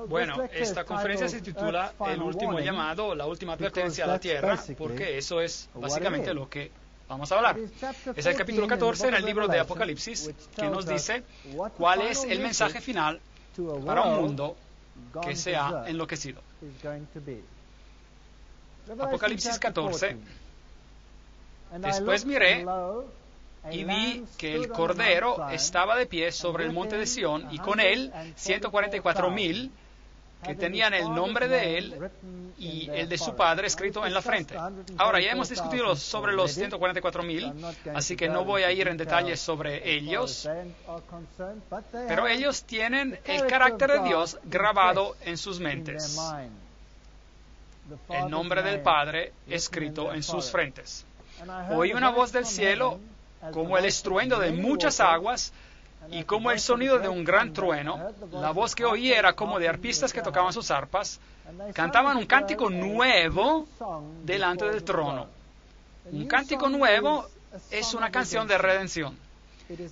Bueno, esta conferencia se titula El último llamado, la última advertencia a la tierra, porque eso es básicamente lo que vamos a hablar. Es el capítulo 14 en el libro de Apocalipsis que nos dice cuál es el mensaje final para un mundo que se ha enloquecido. Apocalipsis 14. Después miré y vi que el Cordero estaba de pie sobre el monte de Sión, y con él 144,000 que tenían el nombre de él y el de su padre escrito en la frente. Ahora, ya hemos discutido sobre los 144,000, así que no voy a ir en detalles sobre ellos, pero ellos tienen el carácter de Dios grabado en sus mentes, el nombre del Padre escrito en sus frentes. Oí una voz del cielo como el estruendo de muchas aguas y como el sonido de un gran trueno. La voz que oí era como de arpistas que tocaban sus arpas. Cantaban un cántico nuevo delante del trono. Un cántico nuevo es una canción de redención.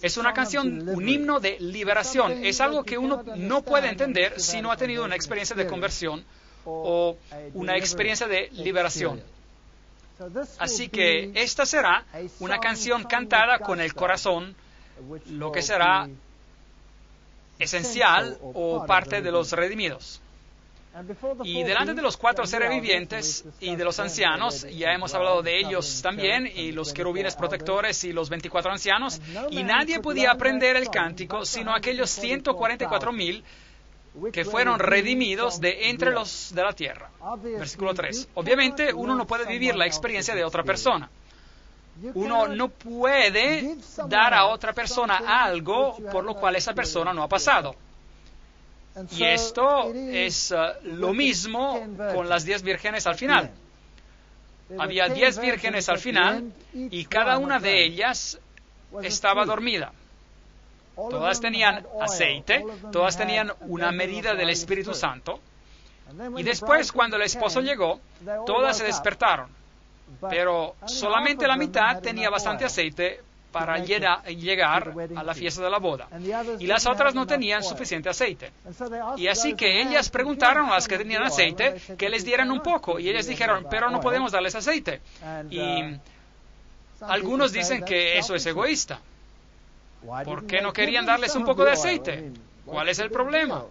Es una canción, un himno de liberación. Es algo que uno no puede entender si no ha tenido una experiencia de conversión o una experiencia de liberación. Así que esta será una canción cantada con el corazón, lo que será esencial o parte de los redimidos. Y delante de los 4 seres vivientes y de los ancianos, ya hemos hablado de ellos también, y los querubines protectores y los 24 ancianos, y nadie podía aprender el cántico sino aquellos 144,000 que fueron redimidos de entre los de la tierra. Versículo 3. Obviamente, uno no puede vivir la experiencia de otra persona. Uno no puede dar a otra persona algo por lo cual esa persona no ha pasado. Y esto es lo mismo con las 10 vírgenes al final. Había 10 vírgenes al final y cada una de ellas estaba dormida. Todas tenían aceite, todas tenían una medida del Espíritu Santo. Y después, cuando el esposo llegó, todas se despertaron. Pero solamente la mitad tenía bastante aceite para llegar a la fiesta de la boda. Y las otras no tenían suficiente aceite. Y así que ellas preguntaron a las que tenían aceite que les dieran un poco. Y ellas dijeron, pero no podemos darles aceite. Y algunos dicen que eso es egoísta. ¿Por qué no querían darles un poco de aceite? ¿Cuál es el problema?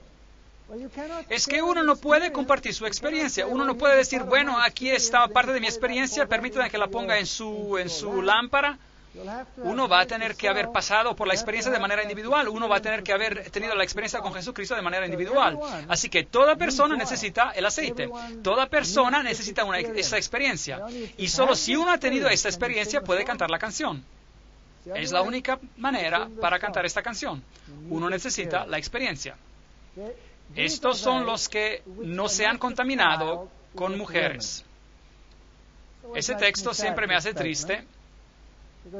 Es que uno no puede compartir su experiencia. Uno no puede decir, bueno, aquí está parte de mi experiencia, permítanme que la ponga en su lámpara. Uno va a tener que haber pasado por la experiencia de manera individual. Uno va a tener que haber tenido la experiencia con Jesucristo de manera individual. Así que toda persona necesita el aceite. Toda persona necesita esa experiencia. Y solo si uno ha tenido esta experiencia puede cantar la canción. Es la única manera para cantar esta canción. Uno necesita la experiencia. Estos son los que no se han contaminado con mujeres. Ese texto siempre me hace triste,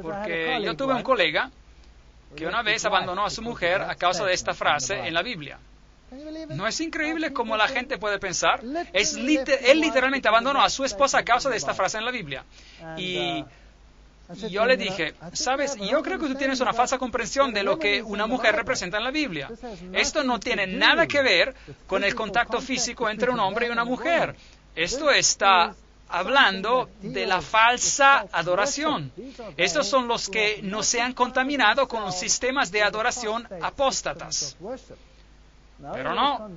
porque yo tuve un colega que una vez abandonó a su mujer a causa de esta frase en la Biblia. ¿No es increíble cómo la gente puede pensar? Él literalmente abandonó a su esposa a causa de esta frase en la Biblia. Y yo le dije, sabes, yo creo que tú tienes una falsa comprensión de lo que una mujer representa en la Biblia. Esto no tiene nada que ver con el contacto físico entre un hombre y una mujer. Esto está hablando de la falsa adoración. Estos son los que no se han contaminado con los sistemas de adoración apóstatas. Pero no,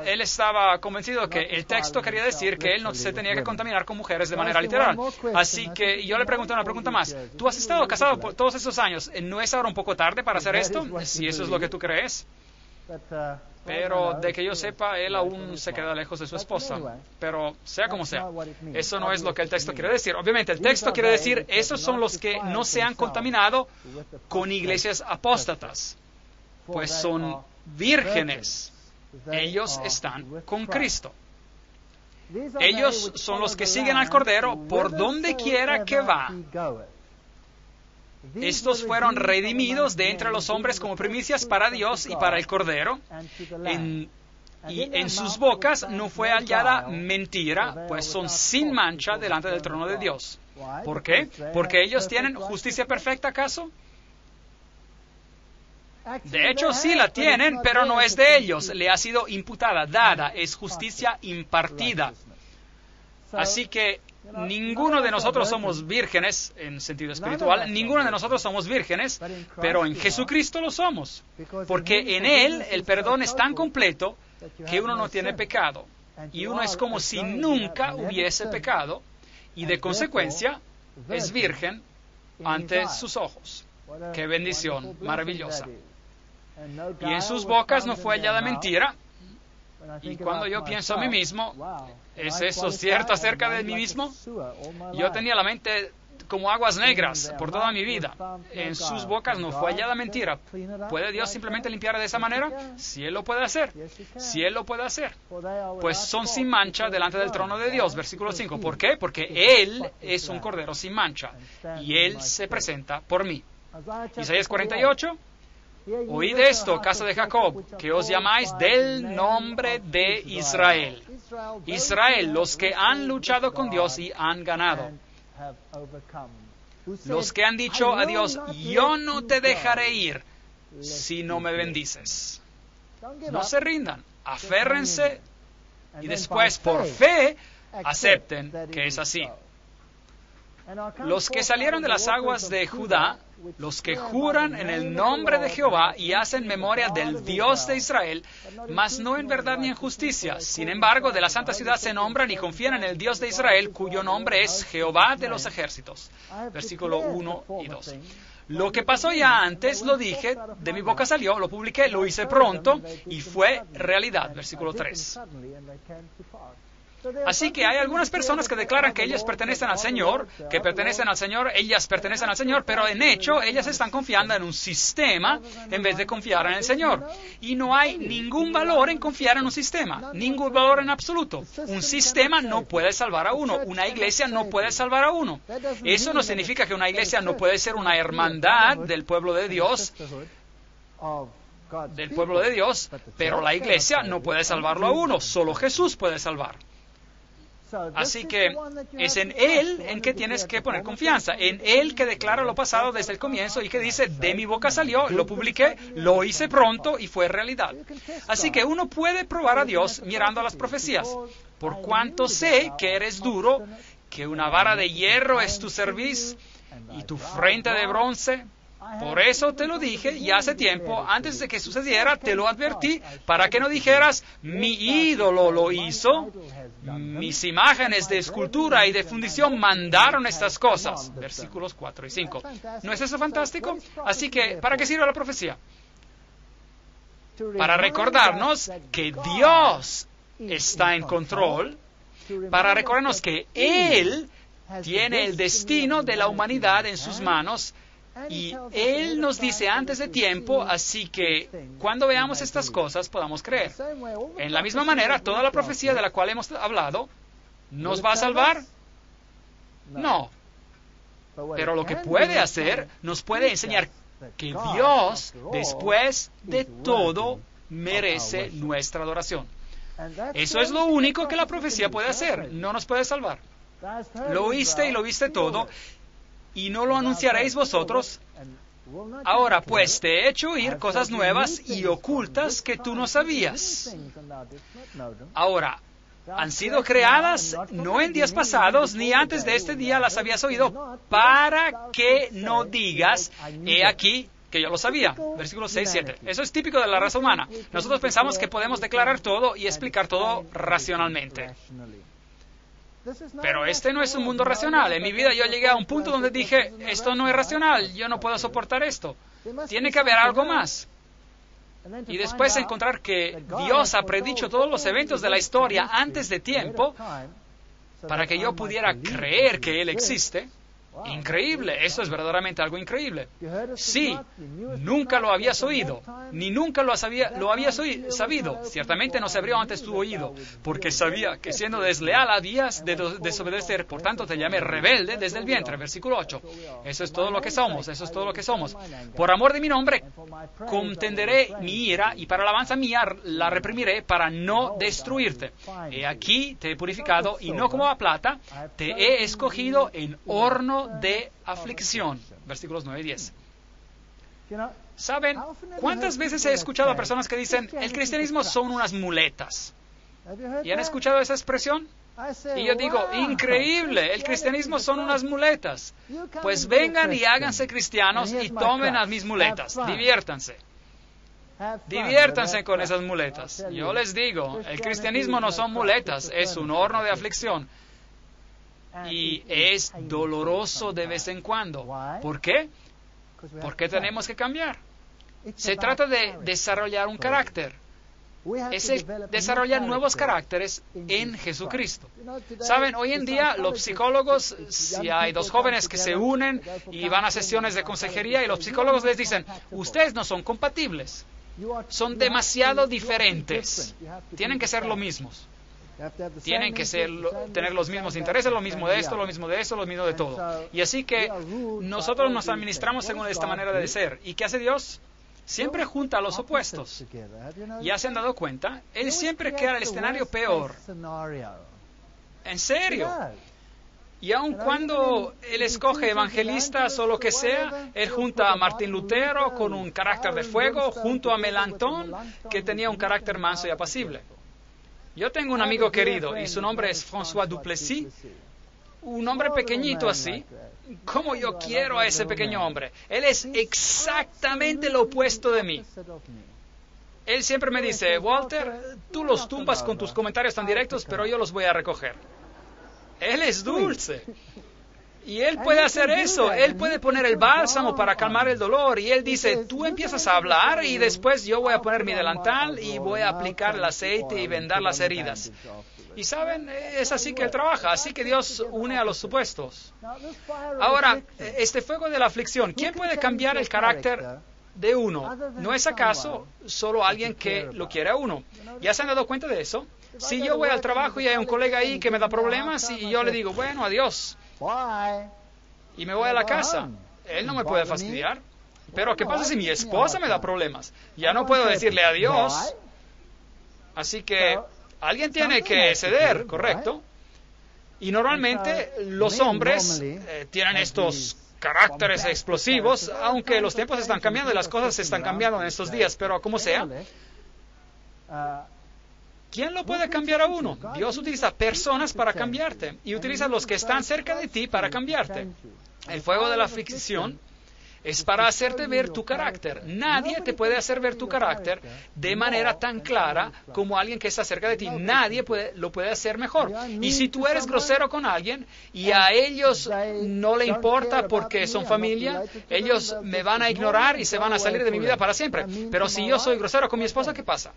él estaba convencido que el texto quería decir que él no se tenía que contaminar con mujeres de manera literal. Así que yo le pregunté una pregunta más. ¿Tú has estado casado por todos esos años? ¿No es ahora un poco tarde para hacer esto? Si eso es lo que tú crees. Pero de que yo sepa, él aún se queda lejos de su esposa. Pero sea como sea, eso no es lo que el texto quiere decir. Obviamente, el texto quiere decir, esos son los que no se han contaminado con iglesias apóstatas, pues son vírgenes. Ellos están con Cristo. Ellos son los que siguen al Cordero por donde quiera que va. Estos fueron redimidos de entre los hombres como primicias para Dios y para el Cordero. Y en sus bocas no fue hallada mentira, pues son sin mancha delante del trono de Dios. ¿Por qué? ¿Porque ellos tienen justicia perfecta, acaso? De hecho, sí la tienen, pero no es de ellos. Le ha sido imputada, dada, es justicia impartida. Así que ninguno de nosotros somos vírgenes en sentido espiritual, ninguno de nosotros somos vírgenes, pero en Jesucristo lo somos, porque en Él el perdón es tan completo que uno no tiene pecado, y uno es como si nunca hubiese pecado, y de consecuencia es virgen ante sus ojos. ¡Qué bendición maravillosa! Y en sus bocas no fue hallada mentira. Y cuando yo pienso a mí mismo, ¿es eso cierto acerca de mí mismo? Yo tenía la mente como aguas negras por toda mi vida. En sus bocas no fue hallada mentira. ¿Puede Dios simplemente limpiar de esa manera? Si Él lo puede hacer. Si Él lo puede hacer. Pues son sin mancha delante del trono de Dios. Versículo 5. ¿Por qué? Porque Él es un cordero sin mancha. Y Él se presenta por mí. Isaías 48. Oíd esto, casa de Jacob, que os llamáis del nombre de Israel. Israel, los que han luchado con Dios y han ganado. Los que han dicho a Dios, yo no te dejaré ir si no me bendices. No se rindan, aférrense y después por fe acepten que es así. Los que salieron de las aguas de Judá, los que juran en el nombre de Jehová y hacen memoria del Dios de Israel, mas no en verdad ni en justicia. Sin embargo, de la santa ciudad se nombran y confían en el Dios de Israel, cuyo nombre es Jehová de los ejércitos. Versículo 1 y 2. Lo que pasó ya antes, lo dije, de mi boca salió, lo publiqué, lo hice pronto y fue realidad. Versículo 3. Así que hay algunas personas que declaran que ellas pertenecen al Señor, ellas pertenecen al Señor, pero en hecho ellas están confiando en un sistema en vez de confiar en el Señor. Y no hay ningún valor en confiar en un sistema, ningún valor en absoluto. Un sistema no puede salvar a uno, una iglesia no puede salvar a uno. Eso no significa que una iglesia no puede ser una hermandad del pueblo de Dios, pero la iglesia no puede salvarlo a uno, solo Jesús puede salvar. Así que es en Él en que tienes que poner confianza, en Él que declara lo pasado desde el comienzo y que dice, de mi boca salió, lo publiqué, lo hice pronto y fue realidad. Así que uno puede probar a Dios mirando a las profecías. Por cuanto sé que eres duro, que una vara de hierro es tu cerviz y tu frente de bronce. Por eso te lo dije ya hace tiempo, antes de que sucediera, te lo advertí, para que no dijeras, mi ídolo lo hizo, mis imágenes de escultura y de fundición mandaron estas cosas. Versículos 4 y 5. ¿No es eso fantástico? Así que, ¿para qué sirve la profecía? Para recordarnos que Dios está en control, para recordarnos que Él tiene el destino de la humanidad en sus manos, y Él nos dice antes de tiempo, así que cuando veamos estas cosas podamos creer. En la misma manera, toda la profecía de la cual hemos hablado, ¿nos va a salvar? No. Pero lo que puede hacer, nos puede enseñar que Dios, después de todo, merece nuestra adoración. Eso es lo único que la profecía puede hacer, no nos puede salvar. Lo oíste y lo viste todo, y no lo anunciaréis vosotros. Ahora pues te he hecho oír cosas nuevas y ocultas que tú no sabías. Ahora, han sido creadas no en días pasados, ni antes de este día las habías oído, para que no digas, he aquí que yo lo sabía. Versículos 6, 7. Eso es típico de la raza humana. Nosotros pensamos que podemos declarar todo y explicar todo racionalmente. Pero este no es un mundo racional. En mi vida yo llegué a un punto donde dije, esto no es racional, yo no puedo soportar esto. Tiene que haber algo más. Y después encontrar que Dios ha predicho todos los eventos de la historia antes de tiempo para que yo pudiera creer que Él existe. Increíble, eso es verdaderamente algo increíble. Sí, nunca lo habías oído, ni nunca lo habías sabido. Ciertamente no se abrió antes tu oído, porque sabía que siendo desleal habías de desobedecer. Por tanto te llamé rebelde desde el vientre. Versículo 8. Eso es todo lo que somos, eso es todo lo que somos. Por amor de mi nombre contenderé mi ira, y para alabanza mía la reprimiré para no destruirte. He aquí te he purificado, y no como a plata, te he escogido en horno de aflicción. Versículos 9 y 10. ¿Saben cuántas veces he escuchado a personas que dicen, el cristianismo son unas muletas? ¿Y han escuchado esa expresión? Y yo digo, increíble, el cristianismo son unas muletas. Pues vengan y háganse cristianos y tomen a mis muletas, diviértanse. Diviértanse con esas muletas. Yo les digo, el cristianismo no son muletas, es un horno de aflicción. Y es doloroso de vez en cuando. ¿Por qué? Porque tenemos que cambiar. Se trata de desarrollar un carácter. Es el desarrollar nuevos caracteres en Jesucristo. Saben, hoy en día los psicólogos, si hay dos jóvenes que se unen y van a sesiones de consejería y los psicólogos les dicen, ustedes no son compatibles, son demasiado diferentes, tienen que ser lo mismos. Tienen que tener los mismos intereses, lo mismo de esto, lo mismo de eso, lo mismo de todo. Y así que nosotros nos administramos según esta manera de ser. ¿Y qué hace Dios? Siempre junta a los opuestos. ¿Ya se han dado cuenta? Él siempre crea el escenario peor. ¿En serio? Y aun cuando Él escoge evangelistas o lo que sea, Él junta a Martín Lutero con un carácter de fuego, junto a Melanchthon, que tenía un carácter manso y apacible. Yo tengo un amigo querido y su nombre es François Duplessis, un hombre pequeñito así. ¿Cómo yo quiero a ese pequeño hombre? Él es exactamente lo opuesto de mí. Él siempre me dice, Walter, tú los tumbas con tus comentarios tan directos, pero yo los voy a recoger. Él es dulce. Y él puede hacer eso. Él puede poner el bálsamo para calmar el dolor. Y él dice, tú empiezas a hablar y después yo voy a poner mi delantal y voy a aplicar el aceite y vendar las heridas. Y saben, es así que Él trabaja. Así que Dios une a los supuestos. Ahora, este fuego de la aflicción, ¿quién puede cambiar el carácter de uno? ¿No es acaso solo alguien que lo quiere a uno? ¿Ya se han dado cuenta de eso? Si yo voy al trabajo y hay un colega ahí que me da problemas y yo le digo, bueno, adiós, y me voy a la casa, él no me puede fastidiar. Pero ¿qué pasa si mi esposa me da problemas? Ya no puedo decirle adiós. Así que alguien tiene que ceder, ¿correcto? Y normalmente los hombres tienen estos caracteres explosivos, aunque los tiempos están cambiando y las cosas se están cambiando en estos días, pero como sea, ¿quién lo puede cambiar a uno? Dios utiliza personas para cambiarte y utiliza los que están cerca de ti para cambiarte. El fuego de la aflicción es para hacerte ver tu carácter. Nadie te puede hacer ver tu carácter de manera tan clara como alguien que está cerca de ti. Nadie lo puede hacer mejor. Y si tú eres grosero con alguien y a ellos no le importa porque son familia, ellos me van a ignorar y se van a salir de mi vida para siempre. Pero si yo soy grosero con mi esposa, ¿qué pasa?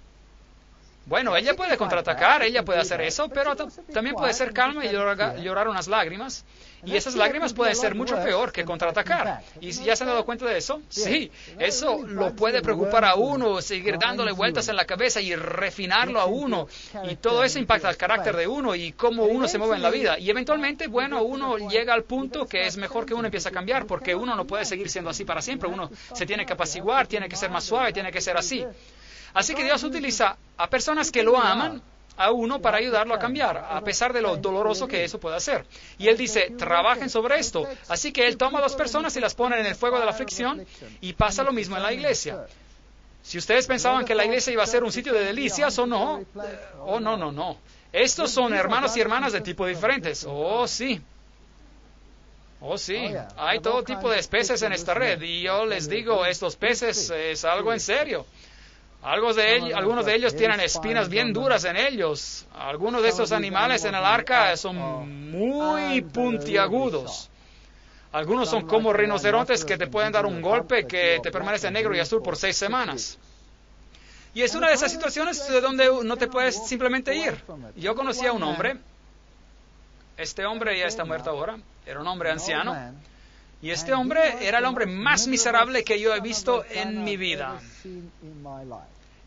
Bueno, ella puede contraatacar, ella puede hacer eso, pero también puede ser calma y llorar unas lágrimas. Y esas lágrimas pueden ser mucho peor que contraatacar. ¿Y ya se han dado cuenta de eso? Sí, eso lo puede preocupar a uno, seguir dándole vueltas en la cabeza y refinarlo a uno. Y todo eso impacta el carácter de uno y cómo uno se mueve en la vida. Y eventualmente, bueno, uno llega al punto que es mejor que uno empiece a cambiar, porque uno no puede seguir siendo así para siempre. Uno se tiene que apaciguar, tiene que ser más suave, tiene que ser así. Así que Dios utiliza a personas que lo aman a uno para ayudarlo a cambiar, a pesar de lo doloroso que eso puede hacer. Y Él dice, trabajen sobre esto. Así que Él toma a 2 personas y las pone en el fuego de la aflicción y pasa lo mismo en la iglesia. Si ustedes pensaban que la iglesia iba a ser un sitio de delicias o no, no. Estos son hermanos y hermanas de tipo diferentes. Oh, sí. Hay todo tipo de peces en esta red y yo les digo, estos peces es algo en serio. Algunos de ellos tienen espinas bien duras en ellos. Algunos de estos animales en el arca son muy puntiagudos. Algunos son como rinocerontes que te pueden dar un golpe que te permanece negro y azul por 6 semanas. Y es una de esas situaciones de donde no te puedes simplemente ir. Yo conocí a un hombre. Este hombre ya está muerto ahora. Era un hombre anciano. Y este hombre era el hombre más miserable que yo he visto en mi vida.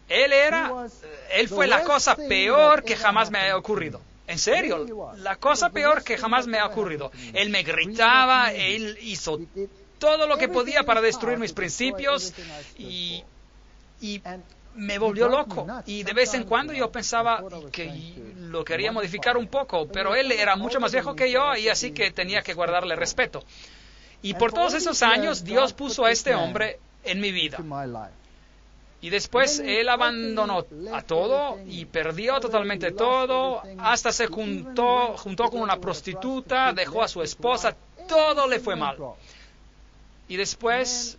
Él fue la cosa peor que jamás me ha ocurrido. En serio, la cosa peor que jamás me ha ocurrido. Él me gritaba, él hizo todo lo que podía para destruir mis principios y me volvió loco. Y de vez en cuando yo pensaba que lo quería modificar un poco, pero él era mucho más viejo que yo y así que tenía que guardarle respeto. Y por todos esos años, Dios puso a este hombre en mi vida. Y después él abandonó a todo y perdió totalmente todo, hasta se juntó con una prostituta, dejó a su esposa, todo le fue mal. Y después,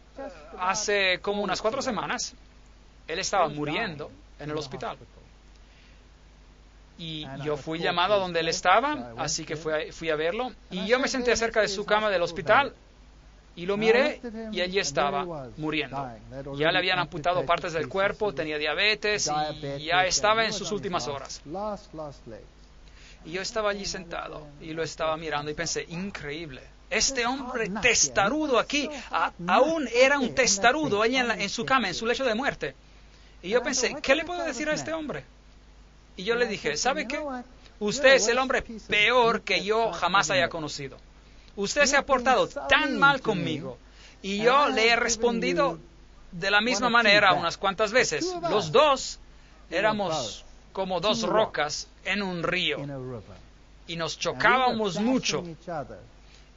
hace como unas 4 semanas, él estaba muriendo en el hospital. Y yo fui llamado a donde él estaba, así que fui a verlo. Y yo me senté cerca de su cama del hospital y lo miré y allí estaba, muriendo. Ya le habían amputado partes del cuerpo, tenía diabetes y ya estaba en sus últimas horas. Y yo estaba allí sentado y lo estaba mirando y pensé, increíble. Este hombre testarudo aquí, aún era un testarudo allí en su cama, en su lecho de muerte. Y yo pensé, ¿qué le puedo decir a este hombre? Y yo le dije, ¿sabe qué? Usted es el hombre peor que yo jamás haya conocido. Usted se ha portado tan mal conmigo. Y yo le he respondido de la misma manera unas cuantas veces. Los dos éramos como 2 rocas en un río. Y nos chocábamos mucho.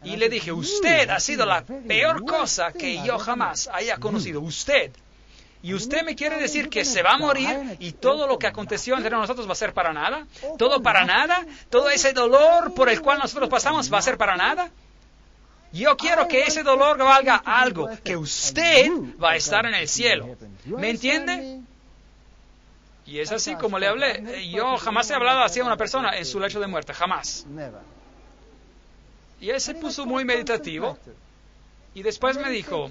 Y le dije, usted ha sido la peor cosa que yo jamás haya conocido. Usted. ¿Y usted me quiere decir que se va a morir y todo lo que aconteció entre nosotros va a ser para nada? ¿Todo para nada? ¿Todo ese dolor por el cual nosotros pasamos va a ser para nada? Yo quiero que ese dolor valga algo, que usted va a estar en el cielo. ¿Me entiende? Y es así como le hablé. Yo jamás he hablado así a una persona en su lecho de muerte, jamás. Y él se puso muy meditativo y después me dijo,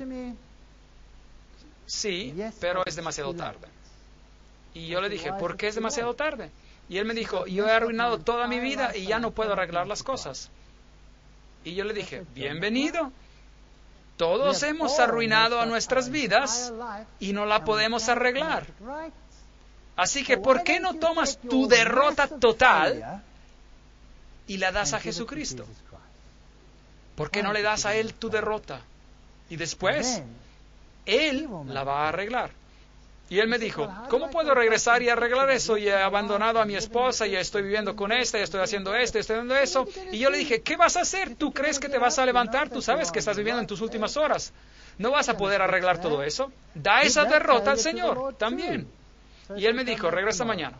sí, pero es demasiado tarde. Y yo le dije, ¿por qué es demasiado tarde? Y él me dijo, yo he arruinado toda mi vida y ya no puedo arreglar las cosas. Y yo le dije, bienvenido. Todos hemos arruinado a nuestras vidas y no la podemos arreglar. Así que, ¿por qué no tomas tu derrota total y la das a Jesucristo? ¿Por qué no le das a Él tu derrota? Y después, Él la va a arreglar. Y él me dijo, ¿cómo puedo regresar y arreglar eso? Y he abandonado a mi esposa, y estoy viviendo con esta, y estoy haciendo esto, y estoy haciendo eso. Y yo le dije, ¿qué vas a hacer? ¿Tú crees que te vas a levantar? Tú sabes que estás viviendo en tus últimas horas. ¿No vas a poder arreglar todo eso? Da esa derrota al Señor también. Y él me dijo, regresa mañana.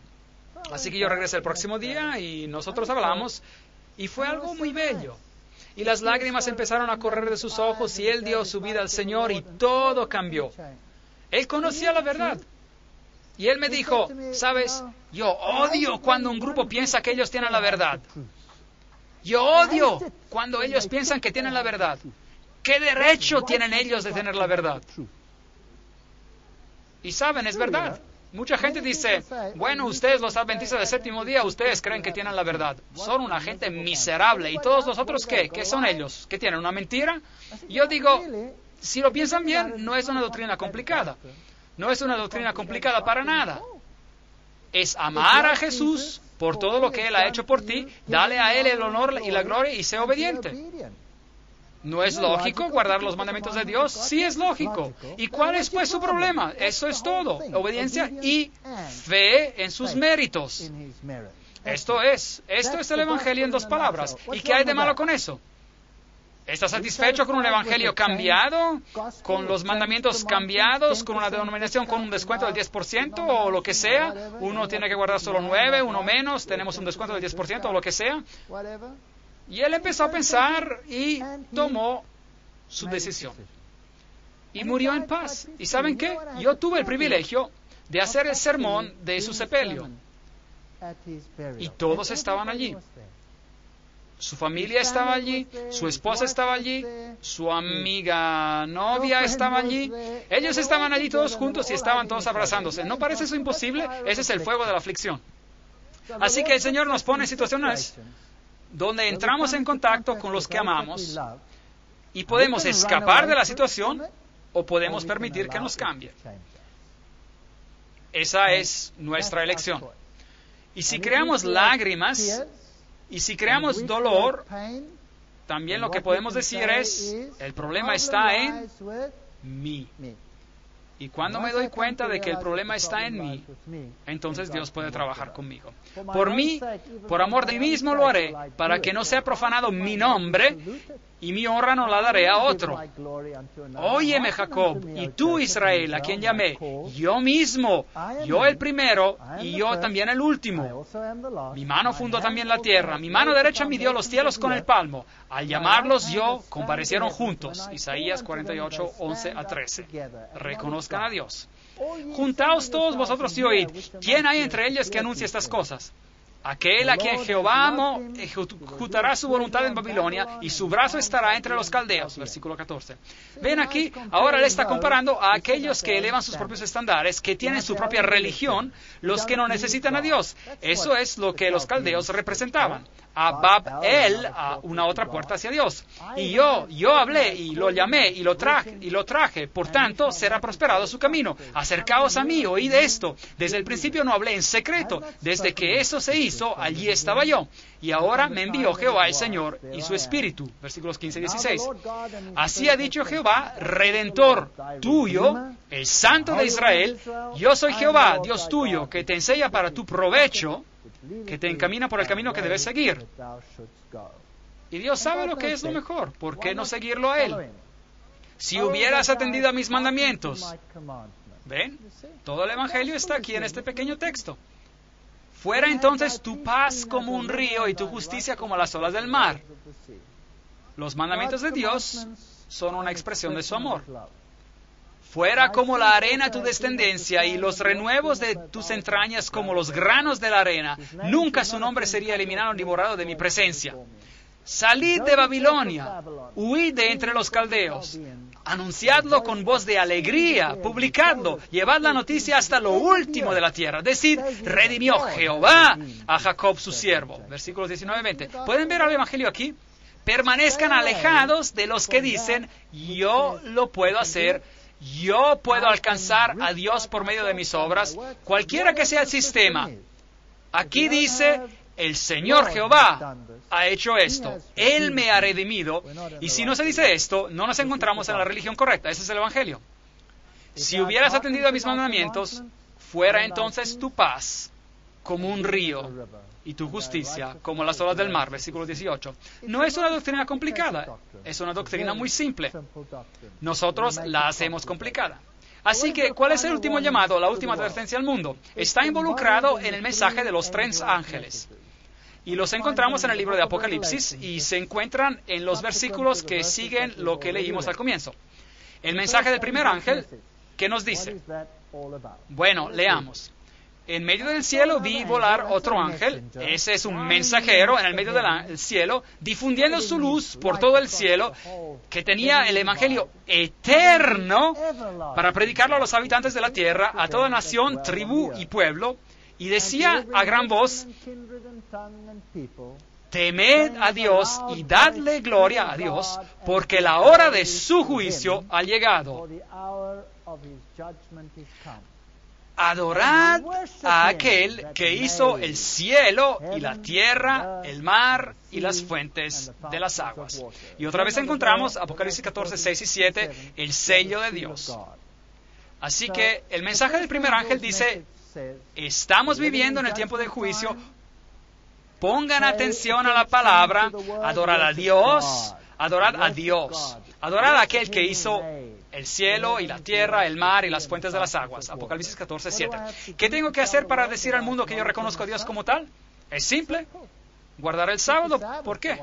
Así que yo regresé el próximo día y nosotros hablamos. Y fue algo muy bello. Y las lágrimas empezaron a correr de sus ojos y él dio su vida al Señor y todo cambió. Él conocía la verdad. Y él me dijo, ¿sabes? Yo odio cuando un grupo piensa que ellos tienen la verdad. Yo odio cuando ellos piensan que tienen la verdad. ¿Qué derecho tienen ellos de tener la verdad? Y saben, es verdad. Mucha gente dice, bueno, ustedes los adventistas del séptimo día, ustedes creen que tienen la verdad. Son una gente miserable. ¿Y todos los otros qué? ¿Qué son ellos? ¿Qué tienen? ¿Una mentira? Yo digo, si lo piensan bien, no es una doctrina complicada. No es una doctrina complicada para nada. Es amar a Jesús por todo lo que Él ha hecho por ti, dale a Él el honor y la gloria y sé obediente. ¿No es lógico guardar los mandamientos de Dios? Sí es lógico. ¿Y cuál es pues su problema? Eso es todo. Obediencia y fe en sus méritos. Esto es el Evangelio en 2 palabras. ¿Y qué hay de malo con eso? ¿Estás satisfecho con un evangelio cambiado? ¿Con los mandamientos cambiados? ¿Con una denominación con un descuento del 10% o lo que sea? Uno tiene que guardar solo 9, uno menos, tenemos un descuento del 10% o lo que sea. Y él empezó a pensar y tomó su decisión. Y murió en paz. ¿Y saben qué? Yo tuve el privilegio de hacer el sermón de su sepelio. Y todos estaban allí. Su familia estaba allí, su esposa estaba allí, su amiga novia estaba allí. Ellos estaban allí todos juntos y estaban todos abrazándose. ¿No parece eso imposible? Ese es el fuego de la aflicción. Así que el Señor nos pone en situaciones donde entramos en contacto con los que amamos y podemos escapar de la situación o podemos permitir que nos cambie. Esa es nuestra elección. Y si creamos lágrimas y si creamos dolor, también lo que podemos decir es, el problema está en mí. Y cuando me doy cuenta de que el problema está en mí, entonces Dios puede trabajar conmigo. Por mí, por amor de mí mismo lo haré, para que no sea profanado mi nombre y mi honra no la daré a otro. Óyeme, Jacob, y tú, Israel, a quien llamé, yo mismo, yo el primero, y yo también el último. Mi mano fundó también la tierra, mi mano derecha midió los cielos con el palmo. Al llamarlos yo, comparecieron juntos. Isaías 48, 11 a 13. Reconozcan a Dios. Juntaos todos vosotros y oíd. ¿Quién hay entre ellos que anuncie estas cosas? Aquel a quien Jehová amó ejecutará su voluntad en Babilonia y su brazo estará entre los caldeos. Versículo 14. Ven aquí, ahora le está comparando a aquellos que elevan sus propios estándares, que tienen su propia religión, los que no necesitan a Dios. Eso es lo que los caldeos representaban. A Bab-el, a una otra puerta hacia Dios. Y yo hablé y lo llamé y lo traje. Por tanto, será prosperado su camino. Acercaos a mí, oíd esto. Desde el principio no hablé en secreto. Desde que eso se hizo, allí estaba yo. Y ahora me envió Jehová el Señor y su Espíritu. Versículos 15 y 16. Así ha dicho Jehová, Redentor tuyo, el Santo de Israel. Yo soy Jehová, Dios tuyo, que te enseña para tu provecho, que te encamina por el camino que debes seguir. Y Dios sabe lo que es lo mejor. ¿Por qué no seguirlo a Él? Si hubieras atendido a mis mandamientos. ¿Ven? Todo el Evangelio está aquí en este pequeño texto. Fuera entonces tu paz como un río y tu justicia como las olas del mar. Los mandamientos de Dios son una expresión de su amor. Fuera como la arena tu descendencia y los renuevos de tus entrañas como los granos de la arena. Nunca su nombre sería eliminado ni borrado de mi presencia. Salid de Babilonia, huid de entre los caldeos. Anunciadlo con voz de alegría, publicadlo, llevad la noticia hasta lo último de la tierra. Decid, redimió Jehová a Jacob su siervo. Versículos 19 y 20. ¿Pueden ver al Evangelio aquí? Permanezcan alejados de los que dicen, yo lo puedo hacer. Yo puedo alcanzar a Dios por medio de mis obras, cualquiera que sea el sistema. Aquí dice, el Señor Jehová ha hecho esto. Él me ha redimido. Y si no se dice esto, no nos encontramos en la religión correcta. Ese es el Evangelio. Si hubieras atendido a mis mandamientos, fuera entonces tu paz como un río y tu justicia como las olas del mar. Versículo 18. No es una doctrina complicada, es una doctrina muy simple. Nosotros la hacemos complicada. Así que, ¿cuál es el último llamado, la última advertencia al mundo? Está involucrado en el mensaje de los 3 ángeles. Y los encontramos en el libro de Apocalipsis y se encuentran en los versículos que siguen lo que leímos al comienzo. El mensaje del primer ángel, ¿qué nos dice? Bueno, leamos. En medio del cielo vi volar otro ángel. Ese es un mensajero en el medio del cielo, difundiendo su luz por todo el cielo, que tenía el evangelio eterno para predicarlo a los habitantes de la tierra, a toda nación, tribu y pueblo, y decía a gran voz, temed a Dios y dadle gloria a Dios, porque la hora de su juicio ha llegado. Adorad a aquel que hizo el cielo y la tierra, el mar y las fuentes de las aguas. Y otra vez encontramos, Apocalipsis 14, 6 y 7, el sello de Dios. Así que el mensaje del primer ángel dice, estamos viviendo en el tiempo del juicio, pongan atención a la palabra, adorad a Dios, adorad a Dios, adorad a aquel que hizo el cielo y la tierra, el mar y las fuentes de las aguas. Apocalipsis 14, 7. ¿Qué tengo que hacer para decir al mundo que yo reconozco a Dios como tal? Es simple. Guardar el sábado. ¿Por qué?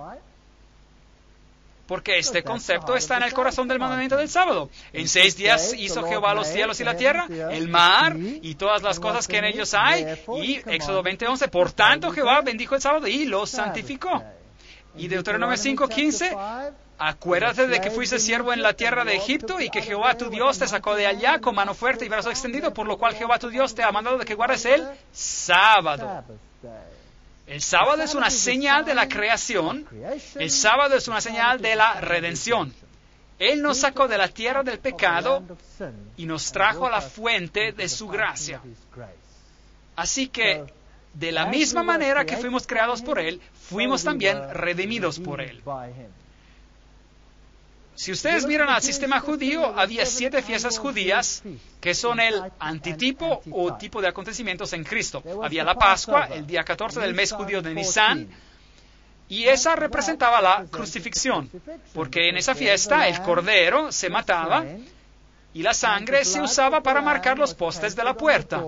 Porque este concepto está en el corazón del mandamiento del sábado. En 6 días hizo Jehová los cielos y la tierra, el mar y todas las cosas que en ellos hay. Y Éxodo 20, 11. Por tanto, Jehová bendijo el sábado y lo santificó. Y Deuteronomio 5, 15. Acuérdate de que fuiste siervo en la tierra de Egipto y que Jehová tu Dios te sacó de allá con mano fuerte y brazo extendido, por lo cual Jehová tu Dios te ha mandado de que guardes el sábado. El sábado es una señal de la creación. El sábado es una señal de la redención. Él nos sacó de la tierra del pecado y nos trajo a la fuente de su gracia. Así que, de la misma manera que fuimos creados por Él, fuimos también redimidos por Él. Si ustedes miran al sistema judío, había 7 fiestas judías que son el antitipo o tipo de acontecimientos en Cristo. Había la Pascua, el día 14 del mes judío de Nisan, Y esa representaba la crucifixión, porque en esa fiesta el cordero se mataba y la sangre se usaba para marcar los postes de la puerta.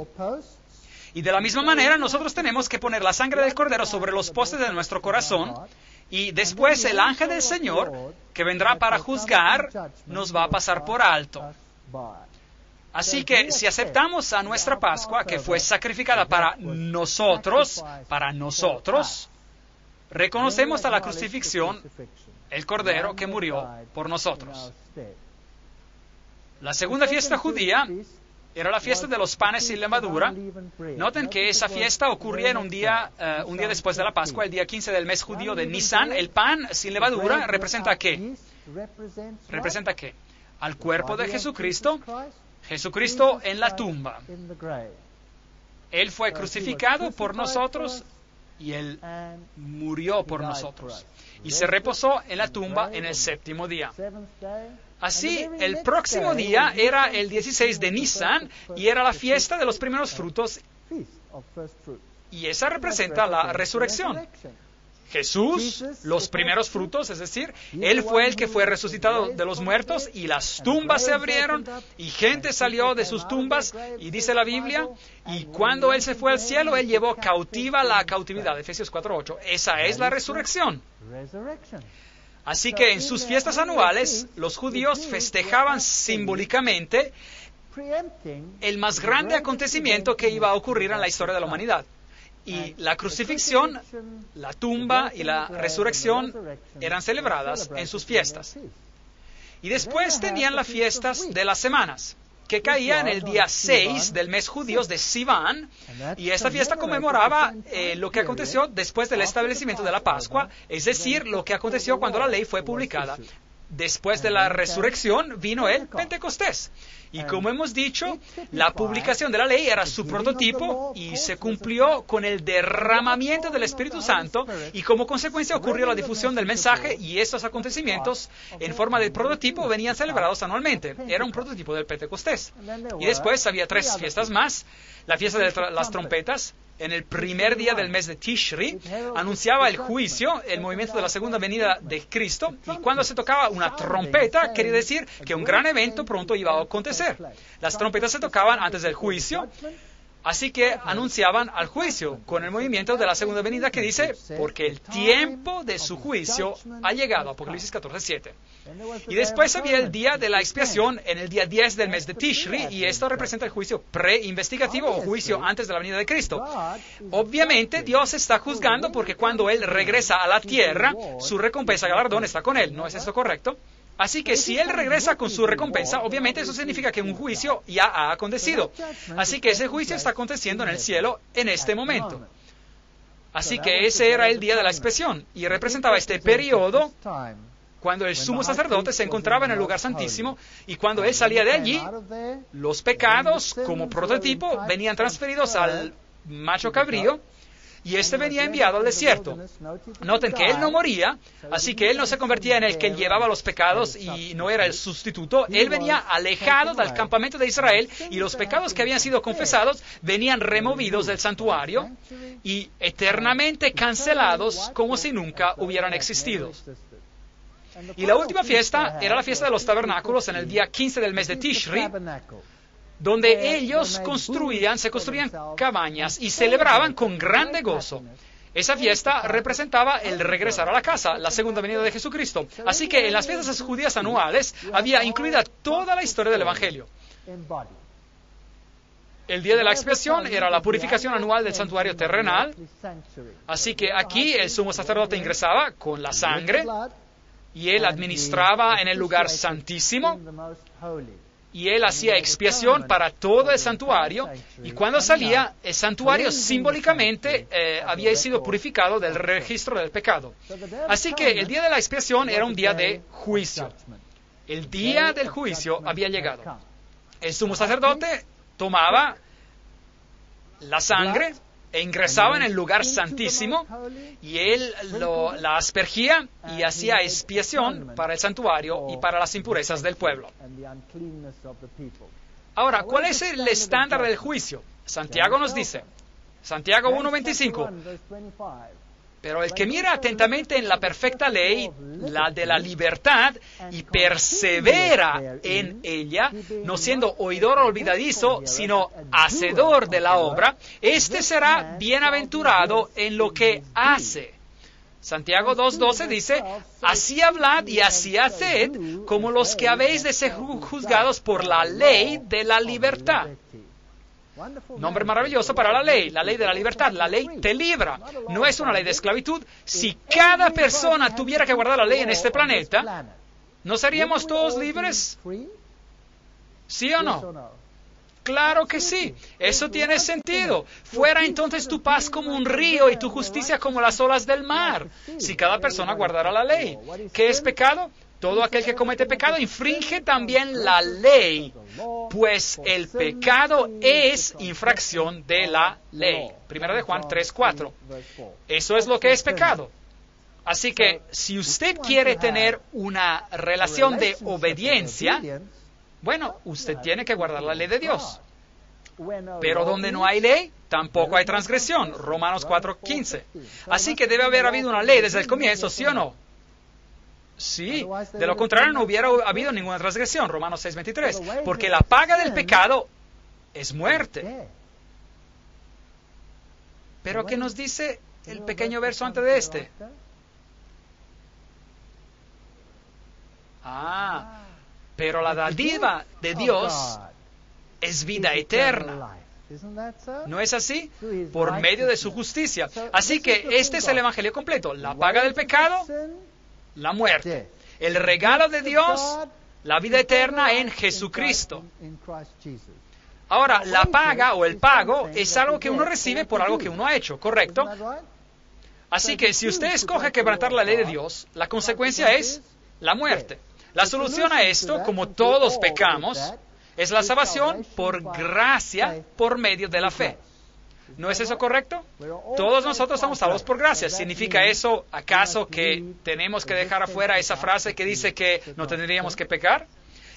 Y de la misma manera nosotros tenemos que poner la sangre del cordero sobre los postes de nuestro corazón, y después el ángel del Señor, que vendrá para juzgar, nos va a pasar por alto. Así que si aceptamos a nuestra Pascua, que fue sacrificada para nosotros, reconocemos a la crucifixión, el Cordero que murió por nosotros. La segunda fiesta judía era la fiesta de los panes sin levadura. Noten que esa fiesta ocurría en un día después de la Pascua, el día 15 del mes judío de Nisan. El pan sin levadura ¿representa qué? ¿Representa qué? Al cuerpo de Jesucristo, Jesucristo en la tumba. Él fue crucificado por nosotros y Él murió por nosotros. Y se reposó en la tumba en el séptimo día. Así, el próximo día era el 16 de Nisan y era la fiesta de los primeros frutos. Y esa representa la resurrección. Jesús, los primeros frutos, es decir, Él fue el que fue resucitado de los muertos y las tumbas se abrieron y gente salió de sus tumbas y dice la Biblia, y cuando Él se fue al cielo, Él llevó cautiva la cautividad, Efesios 4:8. Esa es la resurrección. Así que en sus fiestas anuales, los judíos festejaban simbólicamente el más grande acontecimiento que iba a ocurrir en la historia de la humanidad. Y la crucifixión, la tumba y la resurrección eran celebradas en sus fiestas. Y después tenían las fiestas de las semanas, que caía en el día 6 del mes judío de Sivan, y esta fiesta conmemoraba lo que aconteció después del establecimiento de la Pascua, es decir, lo que aconteció cuando la ley fue publicada. Después de la resurrección vino el Pentecostés. Y como hemos dicho, la publicación de la ley era su prototipo y se cumplió con el derramamiento del Espíritu Santo, y como consecuencia ocurrió la difusión del mensaje, y estos acontecimientos en forma de prototipo venían celebrados anualmente. Era un prototipo del Pentecostés. Y después había 3 fiestas más. La fiesta de las trompetas, en el primer día del mes de Tishri, anunciaba el juicio, el movimiento de la segunda venida de Cristo, y cuando se tocaba una trompeta, quería decir que un gran evento pronto iba a acontecer. Las trompetas se tocaban antes del juicio, así que anunciaban al juicio, con el movimiento de la segunda venida que dice, porque el tiempo de su juicio ha llegado, Apocalipsis 14:7. Y después había el día de la expiación en el día 10 del mes de Tishri, y esto representa el juicio pre-investigativo o juicio antes de la venida de Cristo. Obviamente Dios está juzgando porque cuando Él regresa a la tierra, su recompensa galardón está con Él. ¿No es esto correcto? Así que si Él regresa con su recompensa, obviamente eso significa que un juicio ya ha acontecido. Así que ese juicio está aconteciendo en el cielo en este momento. Así que ese era el día de la expiación y representaba este periodo cuando el sumo sacerdote se encontraba en el lugar santísimo, y cuando él salía de allí, los pecados como prototipo venían transferidos al macho cabrío, y este venía enviado al desierto. Noten que él no moría, así que él no se convertía en el que llevaba los pecados y no era el sustituto. Él venía alejado del campamento de Israel, y los pecados que habían sido confesados venían removidos del santuario y eternamente cancelados como si nunca hubieran existido. Y la última fiesta era la fiesta de los tabernáculos en el día 15 del mes de Tishri, donde ellos se construían cabañas y celebraban con grande gozo. Esa fiesta representaba el regresar a la casa, la segunda venida de Jesucristo. Así que en las fiestas judías anuales había incluida toda la historia del Evangelio. El día de la expiación era la purificación anual del santuario terrenal. Así que aquí el sumo sacerdote ingresaba con la sangre, y él administraba en el lugar santísimo, y él hacía expiación para todo el santuario, y cuando salía, el santuario simbólicamente había sido purificado del registro del pecado. Así que el día de la expiación era un día de juicio. El día del juicio había llegado. El sumo sacerdote tomaba la sangre e ingresaba en el lugar santísimo, y él la aspergía y hacía expiación para el santuario y para las impurezas del pueblo. Ahora, ¿cuál es el estándar del juicio? Santiago nos dice, Santiago 1:25, Pero el que mira atentamente en la perfecta ley, la de la libertad, y persevera en ella, no siendo oidor olvidadizo, sino hacedor de la obra, éste será bienaventurado en lo que hace. Santiago 2:12 dice, así hablad y así haced, como los que habéis de ser juzgados por la ley de la libertad. Nombre maravilloso para la ley de la libertad. La ley te libra, no es una ley de esclavitud. Si cada persona tuviera que guardar la ley en este planeta, ¿no seríamos todos libres? ¿Sí o no? Claro que sí, eso tiene sentido. Fuera entonces tu paz como un río y tu justicia como las olas del mar, si cada persona guardara la ley. ¿Qué es pecado? Todo aquel que comete pecado infringe también la ley, pues el pecado es infracción de la ley. Primera de Juan 3:4. Eso es lo que es pecado. Así que si usted quiere tener una relación de obediencia, bueno, usted tiene que guardar la ley de Dios. Pero donde no hay ley, tampoco hay transgresión. Romanos 4:15. Así que debe haber habido una ley desde el comienzo, ¿sí o no? Sí, de lo contrario no hubiera habido ninguna transgresión, Romanos 6:23, porque la paga del pecado es muerte. Pero ¿qué nos dice el pequeño verso antes de este? Pero la dádiva de Dios es vida eterna. ¿No es así? Por medio de su justicia. Así que este es el evangelio completo. La paga del pecado, la muerte. El regalo de Dios, la vida eterna en Jesucristo. Ahora, la paga o el pago es algo que uno recibe por algo que uno ha hecho, ¿correcto? Así que si usted escoge quebrantar la ley de Dios, la consecuencia es la muerte. La solución a esto, como todos pecamos, es la salvación por gracia por medio de la fe. ¿No es eso correcto? Todos nosotros somos salvos por gracia. ¿Significa eso acaso que tenemos que dejar afuera esa frase que dice que no tendríamos que pecar?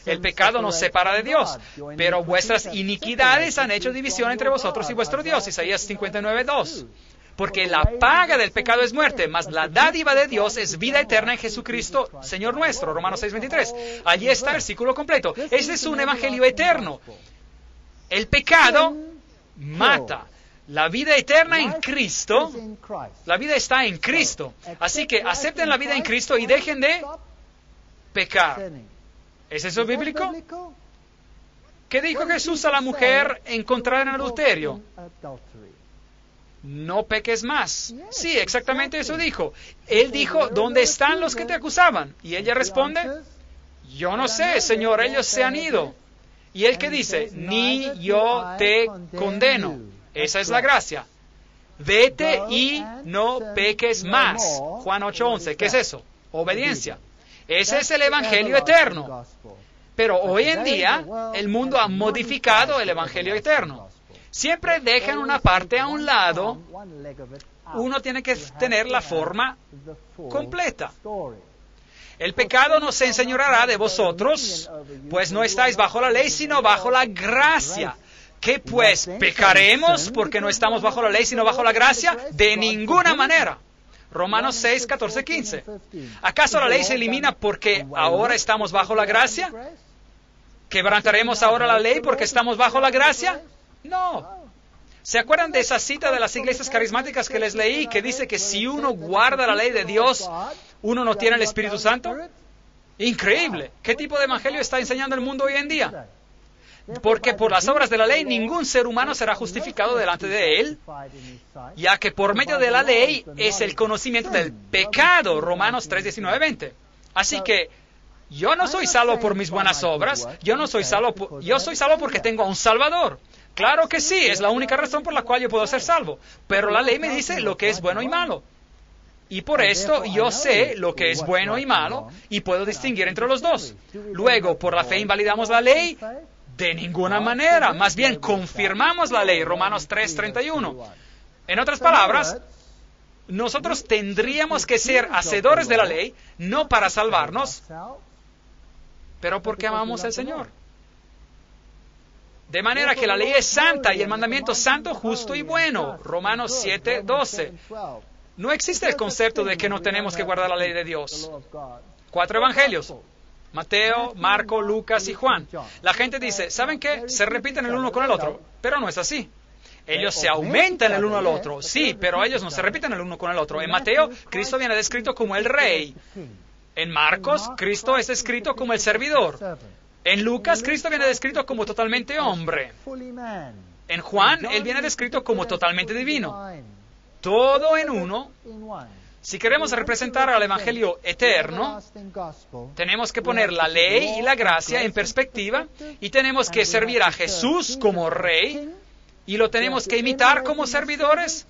El pecado nos separa de Dios, pero vuestras iniquidades han hecho división entre vosotros y vuestro Dios. Isaías 59:2. Porque la paga del pecado es muerte, mas la dádiva de Dios es vida eterna en Jesucristo, Señor nuestro. Romanos 6:23. Allí está el versículo completo. Ese es un evangelio eterno. El pecado mata. La vida eterna en Cristo, la vida está en Cristo. Así que acepten la vida en Cristo y dejen de pecar. ¿Es eso bíblico? ¿Qué dijo Jesús a la mujer encontrada en adulterio? No peques más. Sí, exactamente eso dijo. Él dijo, ¿dónde están los que te acusaban? Y ella responde, yo no sé, Señor, ellos se han ido. Y él que dice, ni yo te condeno. Esa es la gracia. Vete y no peques más. Juan 8:11. ¿Qué es eso? Obediencia. Ese es el evangelio eterno. Pero hoy en día, el mundo ha modificado el evangelio eterno. Siempre dejan una parte a un lado. Uno tiene que tener la forma completa. El pecado no se enseñoreará de vosotros, pues no estáis bajo la ley, sino bajo la gracia. ¿Qué pues? ¿Pecaremos porque no estamos bajo la ley, sino bajo la gracia? De ninguna manera. Romanos 6, 14, 15. ¿Acaso la ley se elimina porque ahora estamos bajo la gracia? ¿Quebrantaremos ahora la ley porque estamos bajo la gracia? No. ¿Se acuerdan de esa cita de las iglesias carismáticas que les leí, que dice que si uno guarda la ley de Dios, uno no tiene el Espíritu Santo? Increíble. ¿Qué tipo de evangelio está enseñando el mundo hoy en día? Porque por las obras de la ley ningún ser humano será justificado delante de él, ya que por medio de la ley es el conocimiento del pecado, Romanos 3, 19, 20. Así que yo no soy salvo por mis buenas obras, yo soy salvo porque tengo a un Salvador. Claro que sí, es la única razón por la cual yo puedo ser salvo, pero la ley me dice lo que es bueno y malo. Y por esto yo sé lo que es bueno y malo y puedo distinguir entre los dos. Luego, ¿por la fe invalidamos la ley? De ninguna manera, más bien confirmamos la ley, Romanos 3:31. En otras palabras, nosotros tendríamos que ser hacedores de la ley, no para salvarnos, pero porque amamos al Señor. De manera que la ley es santa y el mandamiento santo, justo y bueno, Romanos 7:12. No existe el concepto de que no tenemos que guardar la ley de Dios. 4 evangelios: Mateo, Marco, Lucas y Juan. La gente dice, ¿saben qué? Se repiten el uno con el otro, pero no es así. Ellos se aumentan el uno al otro, sí, pero ellos no se repiten el uno con el otro. En Mateo, Cristo viene descrito como el rey. En Marcos, Cristo es descrito como el servidor. En Lucas, Cristo viene descrito como totalmente hombre. En Juan, Él viene descrito como totalmente divino. Todo en uno. Si queremos representar al Evangelio eterno, tenemos que poner la ley y la gracia en perspectiva y tenemos que servir a Jesús como Rey y lo tenemos que imitar como servidores.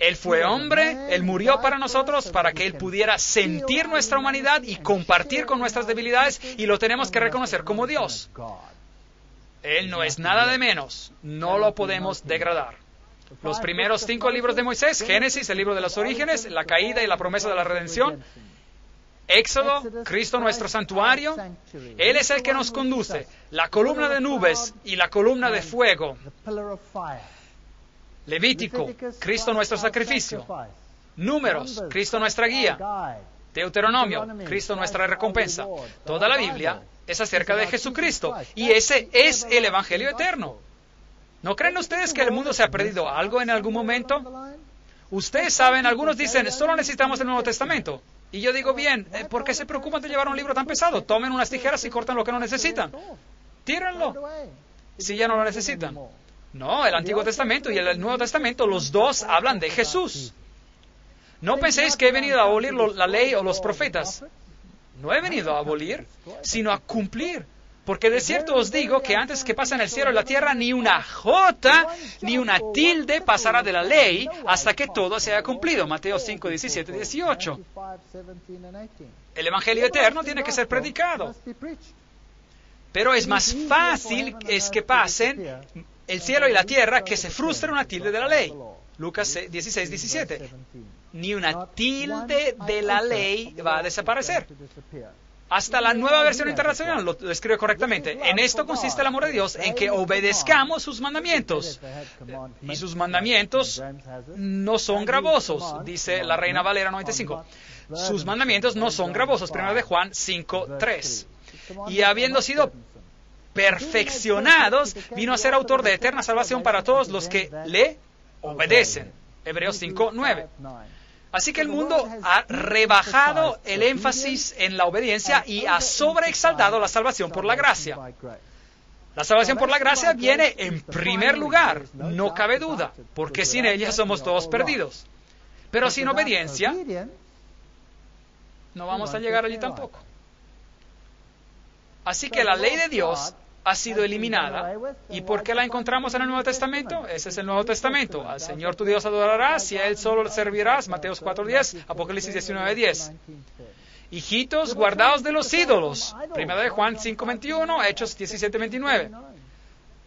Él fue hombre, Él murió para nosotros para que Él pudiera sentir nuestra humanidad y compartir con nuestras debilidades y lo tenemos que reconocer como Dios. Él no es nada de menos, no lo podemos degradar. Los primeros 5 libros de Moisés, Génesis, el libro de los orígenes, la caída y la promesa de la redención, Éxodo, Cristo nuestro santuario, Él es el que nos conduce, la columna de nubes y la columna de fuego, Levítico, Cristo nuestro sacrificio, Números, Cristo nuestra guía, Deuteronomio, Cristo nuestra recompensa. Toda la Biblia es acerca de Jesucristo y ese es el Evangelio eterno. ¿No creen ustedes que el mundo se ha perdido algo en algún momento? Ustedes saben, algunos dicen, solo necesitamos el Nuevo Testamento. Y yo digo, bien, ¿por qué se preocupan de llevar un libro tan pesado? Tomen unas tijeras y cortan lo que no necesitan. Tírenlo, si ya no lo necesitan. No, el Antiguo Testamento y el Nuevo Testamento, los dos hablan de Jesús. No penséis que he venido a abolir la ley o los profetas. No he venido a abolir, sino a cumplir. Porque de cierto os digo que antes que pasen el cielo y la tierra, ni una jota, ni una tilde pasará de la ley hasta que todo se haya cumplido. Mateo 5, 17, 18. El Evangelio eterno tiene que ser predicado. Pero es más fácil es que pasen el cielo y la tierra que se frustre una tilde de la ley. Lucas 16, 17. Ni una tilde de la ley va a desaparecer. Hasta la Nueva Versión Internacional lo escribe correctamente. En esto consiste el amor de Dios, en que obedezcamos sus mandamientos. Y sus mandamientos no son gravosos, dice la Reina Valera 95. Sus mandamientos no son gravosos, 1 de Juan 5, 3. Y habiendo sido perfeccionados, vino a ser autor de eterna salvación para todos los que le obedecen. Hebreos 5, 9. Así que el mundo ha rebajado el énfasis en la obediencia y ha sobreexaltado la salvación por la gracia. La salvación por la gracia viene en primer lugar, no cabe duda, porque sin ella somos todos perdidos. Pero sin obediencia, no vamos a llegar allí tampoco. Así que la ley de Dios ha sido eliminada. ¿Y por qué la encontramos en el Nuevo Testamento? Ese es el Nuevo Testamento. Al Señor tu Dios adorarás y a Él solo le servirás. Mateos 4:10, Apocalipsis 19:10. Hijitos, guardaos de los ídolos. 1 de Juan 5:21, Hechos 17:29.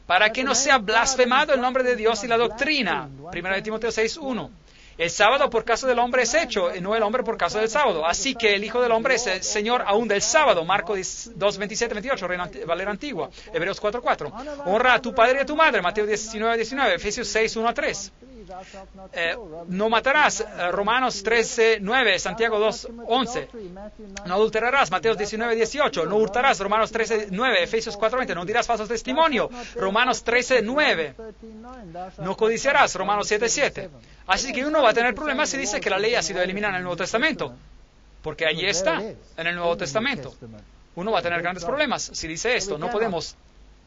Para que no sea blasfemado el nombre de Dios y la doctrina. 1 de Timoteo 6:1. El sábado por causa del hombre es hecho, y no el hombre por causa del sábado. Así que el Hijo del Hombre es el Señor aún del sábado. Marcos 2:27-28, Reina Valera Antigua. Hebreos 4:4. Honra a tu padre y a tu madre. Mateo 19:19. Efesios 6:1-3. No matarás. Romanos 13:9. Santiago 2:11. No adulterarás. Mateo 19:18. No hurtarás. Romanos 13:9. Efesios 4:20. No dirás falso testimonio. Romanos 13:9. No codiciarás. Romanos 7:7. Así que uno va a tener problemas si dice que la ley ha sido eliminada en el Nuevo Testamento, porque allí está, en el Nuevo Testamento. Uno va a tener grandes problemas si dice esto. No podemos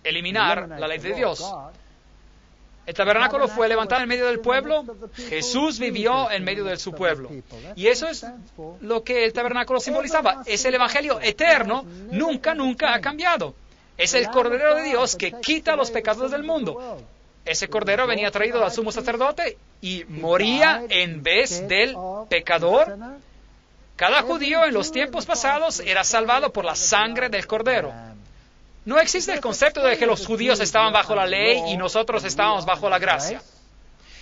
eliminar la ley de Dios. El tabernáculo fue levantado en medio del pueblo. Jesús vivió en medio de su pueblo. Y eso es lo que el tabernáculo simbolizaba. Es el Evangelio eterno. Nunca ha cambiado. Es el Cordero de Dios que quita los pecados del mundo. Ese cordero venía traído al sumo sacerdote y moría en vez del pecador. Cada judío en los tiempos pasados era salvado por la sangre del cordero. No existe el concepto de que los judíos estaban bajo la ley y nosotros estábamos bajo la gracia.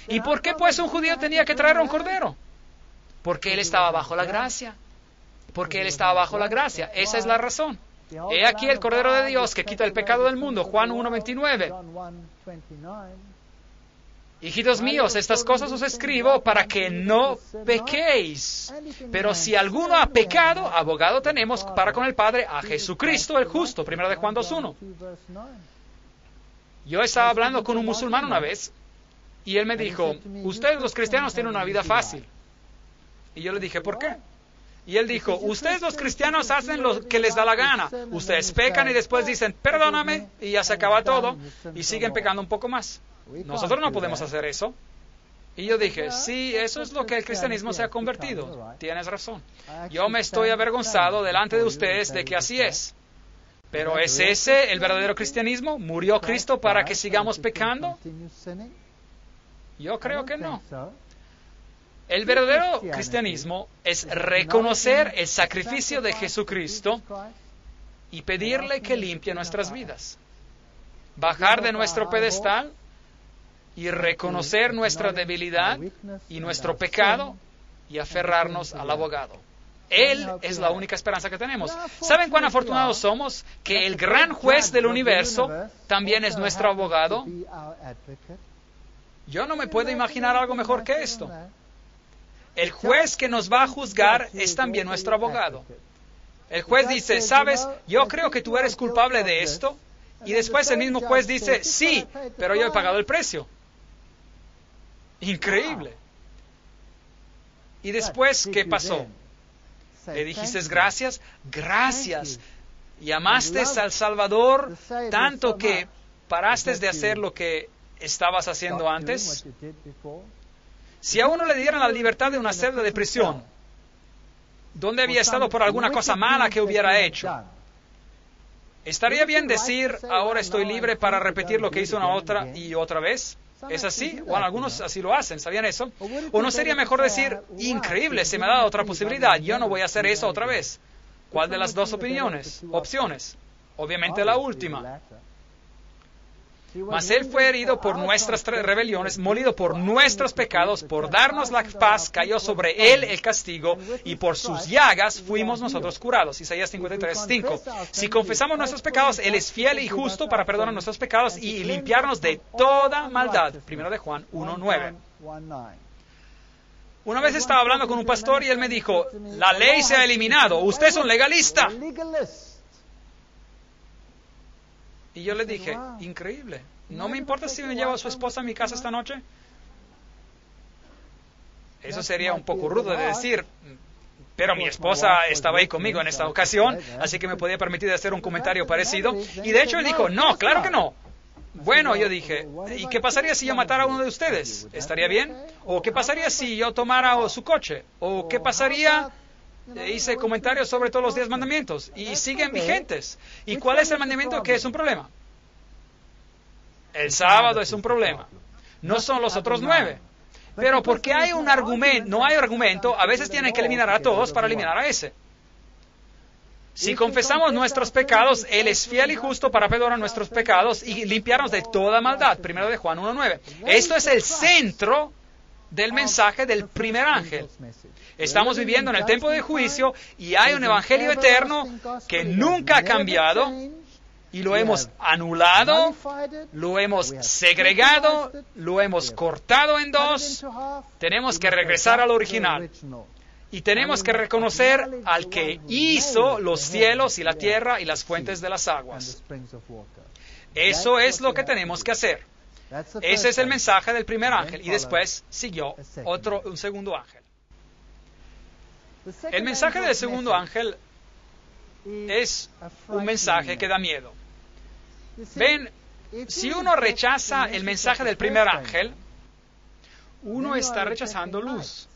¿Y por qué pues un judío tenía que traer un cordero? Porque él estaba bajo la gracia. Porque él estaba bajo la gracia. Esa es la razón. He aquí el Cordero de Dios que quita el pecado del mundo. Juan 1:29. hijitos míos, estas cosas os escribo para que no pequéis. Pero si alguno ha pecado, abogado tenemos para con el Padre a Jesucristo el justo. 1 de Juan 2:1. Yo estaba hablando con un musulmán una vez y él me dijo, ustedes los cristianos tienen una vida fácil. Y yo le dije, ¿por qué? Y él dijo, ustedes los cristianos hacen lo que les da la gana. Ustedes pecan y después dicen, perdóname, y ya se acaba todo, y siguen pecando un poco más. Nosotros no podemos hacer eso. Y yo dije, sí, eso es lo que el cristianismo se ha convertido. Tienes razón. Yo me estoy avergonzado delante de ustedes de que así es. Pero ¿es ese el verdadero cristianismo? ¿Murió Cristo para que sigamos pecando? Yo creo que no. El verdadero cristianismo es reconocer el sacrificio de Jesucristo y pedirle que limpie nuestras vidas. Bajar de nuestro pedestal y reconocer nuestra debilidad y nuestro pecado y aferrarnos al abogado. Él es la única esperanza que tenemos. ¿Saben cuán afortunados somos? Que el gran juez del universo también es nuestro abogado. Yo no me puedo imaginar algo mejor que esto. El juez que nos va a juzgar es también nuestro abogado. El juez dice, ¿sabes? Yo creo que tú eres culpable de esto. Y después el mismo juez dice, sí, pero yo he pagado el precio. Increíble. Y después, ¿qué pasó? ¿Le dijiste gracias? Gracias. Y amaste al Salvador tanto que paraste de hacer lo que estabas haciendo antes. Si a uno le dieran la libertad de una celda de prisión, donde había estado por alguna cosa mala que hubiera hecho, ¿estaría bien decir, ahora estoy libre para repetir lo que hizo una otra y otra vez? ¿Es así? Bueno, algunos así lo hacen, ¿sabían eso? ¿O no sería mejor decir, increíble, se me ha dado otra posibilidad, yo no voy a hacer eso otra vez? ¿Cuál de las dos opciones? Obviamente la última. Mas Él fue herido por nuestras rebeliones, molido por nuestros pecados, por darnos la paz, cayó sobre Él el castigo, y por sus llagas fuimos nosotros curados. Isaías 53:5. Si confesamos nuestros pecados, Él es fiel y justo para perdonar nuestros pecados y limpiarnos de toda maldad. 1 de Juan 1:9. Una vez estaba hablando con un pastor y él me dijo, la ley se ha eliminado, usted es un legalista. Y yo le dije, increíble, ¿no me importa si me llevo a su esposa a mi casa esta noche? Eso sería un poco rudo de decir, pero mi esposa estaba ahí conmigo en esta ocasión, así que me podía permitir hacer un comentario parecido. Y de hecho él dijo, no, claro que no. Bueno, yo dije, ¿y qué pasaría si yo matara a uno de ustedes? ¿Estaría bien? ¿O qué pasaría si yo tomara su coche? ¿O qué pasaría? Hice comentarios sobre todos los 10 mandamientos y siguen vigentes. ¿Y cuál es el mandamiento que es un problema? El sábado es un problema. No son los otros 9. Pero porque hay un argumento, no hay argumento, a veces tienen que eliminar a todos para eliminar a ese. Si confesamos nuestros pecados, Él es fiel y justo para perdonar nuestros pecados y limpiarnos de toda maldad. 1 de Juan 1:9. Esto es el centro del mensaje del primer ángel. Estamos viviendo en el tiempo del juicio y hay un evangelio eterno que nunca ha cambiado y lo hemos anulado, lo hemos segregado, lo hemos cortado en dos. Tenemos que regresar al original y tenemos que reconocer al que hizo los cielos y la tierra y las fuentes de las aguas. Eso es lo que tenemos que hacer. Ese es el mensaje del primer ángel y después siguió un segundo ángel. El mensaje del segundo ángel es un mensaje que da miedo. Ven, si uno rechaza el mensaje del primer ángel, uno está rechazando luz.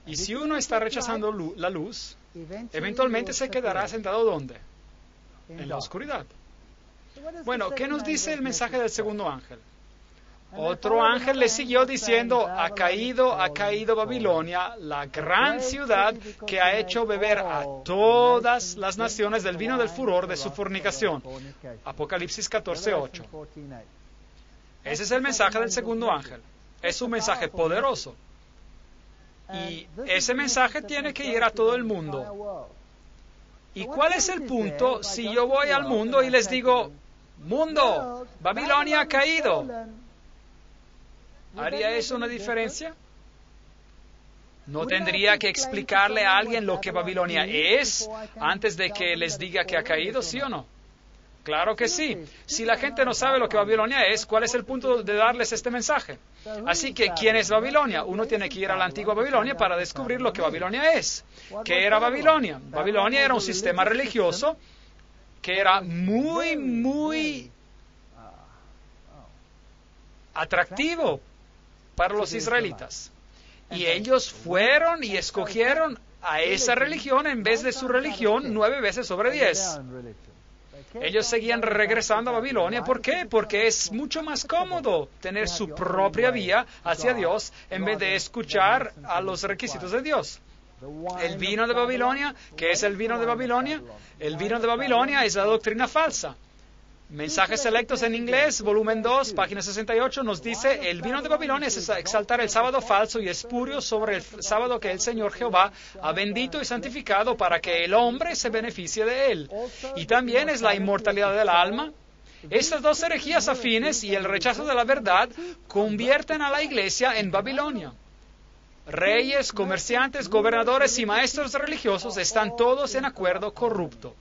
Y si uno está rechazando la luz, eventualmente se quedará sentado ¿dónde? En la oscuridad. Bueno, ¿qué nos dice el mensaje del segundo ángel? Otro ángel le siguió diciendo, ha caído Babilonia, la gran ciudad que ha hecho beber a todas las naciones del vino del furor de su fornicación. Apocalipsis 14:8. Ese es el mensaje del segundo ángel. Es un mensaje poderoso. Y ese mensaje tiene que ir a todo el mundo. ¿Y cuál es el punto si yo voy al mundo y les digo, mundo, Babilonia ha caído? ¿Haría eso una diferencia? ¿No tendría que explicarle a alguien lo que Babilonia es antes de que les diga que ha caído, sí o no? Claro que sí. Si la gente no sabe lo que Babilonia es, ¿cuál es el punto de darles este mensaje? Así que, ¿quién es Babilonia? Uno tiene que ir a la antigua Babilonia para descubrir lo que Babilonia es. ¿Qué era Babilonia? Babilonia era un sistema religioso que era muy atractivo para los israelitas. Y ellos fueron y escogieron a esa religión en vez de su religión 9 veces sobre 10. Ellos seguían regresando a Babilonia. ¿Por qué? Porque es mucho más cómodo tener su propia vía hacia Dios en vez de escuchar a los requisitos de Dios. El vino de Babilonia, ¿qué es el vino de Babilonia? El vino de Babilonia es la doctrina falsa. Mensajes Selectos en Inglés, volumen 2, página 68, nos dice: el vino de Babilonia es exaltar el sábado falso y espurio sobre el sábado que el Señor Jehová ha bendito y santificado para que el hombre se beneficie de él. Y también es la inmortalidad del alma. Estas dos herejías afines y el rechazo de la verdad convierten a la iglesia en Babilonia. Reyes, comerciantes, gobernadores y maestros religiosos están todos en acuerdo corrupto.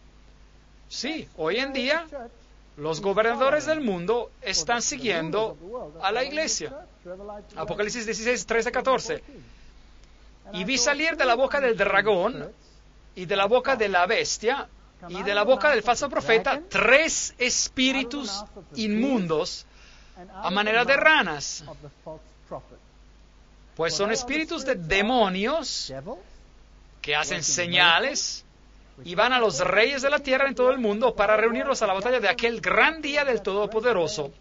Sí, hoy en día los gobernadores del mundo están siguiendo a la iglesia. Apocalipsis 16, 13, 14. Y vi salir de la boca del dragón y de la boca de la bestia y de la boca del falso profeta 3 espíritus inmundos a manera de ranas. Pues son espíritus de demonios que hacen señales y van a los reyes de la tierra en todo el mundo para reunirlos a la batalla de aquel gran día del Todopoderoso,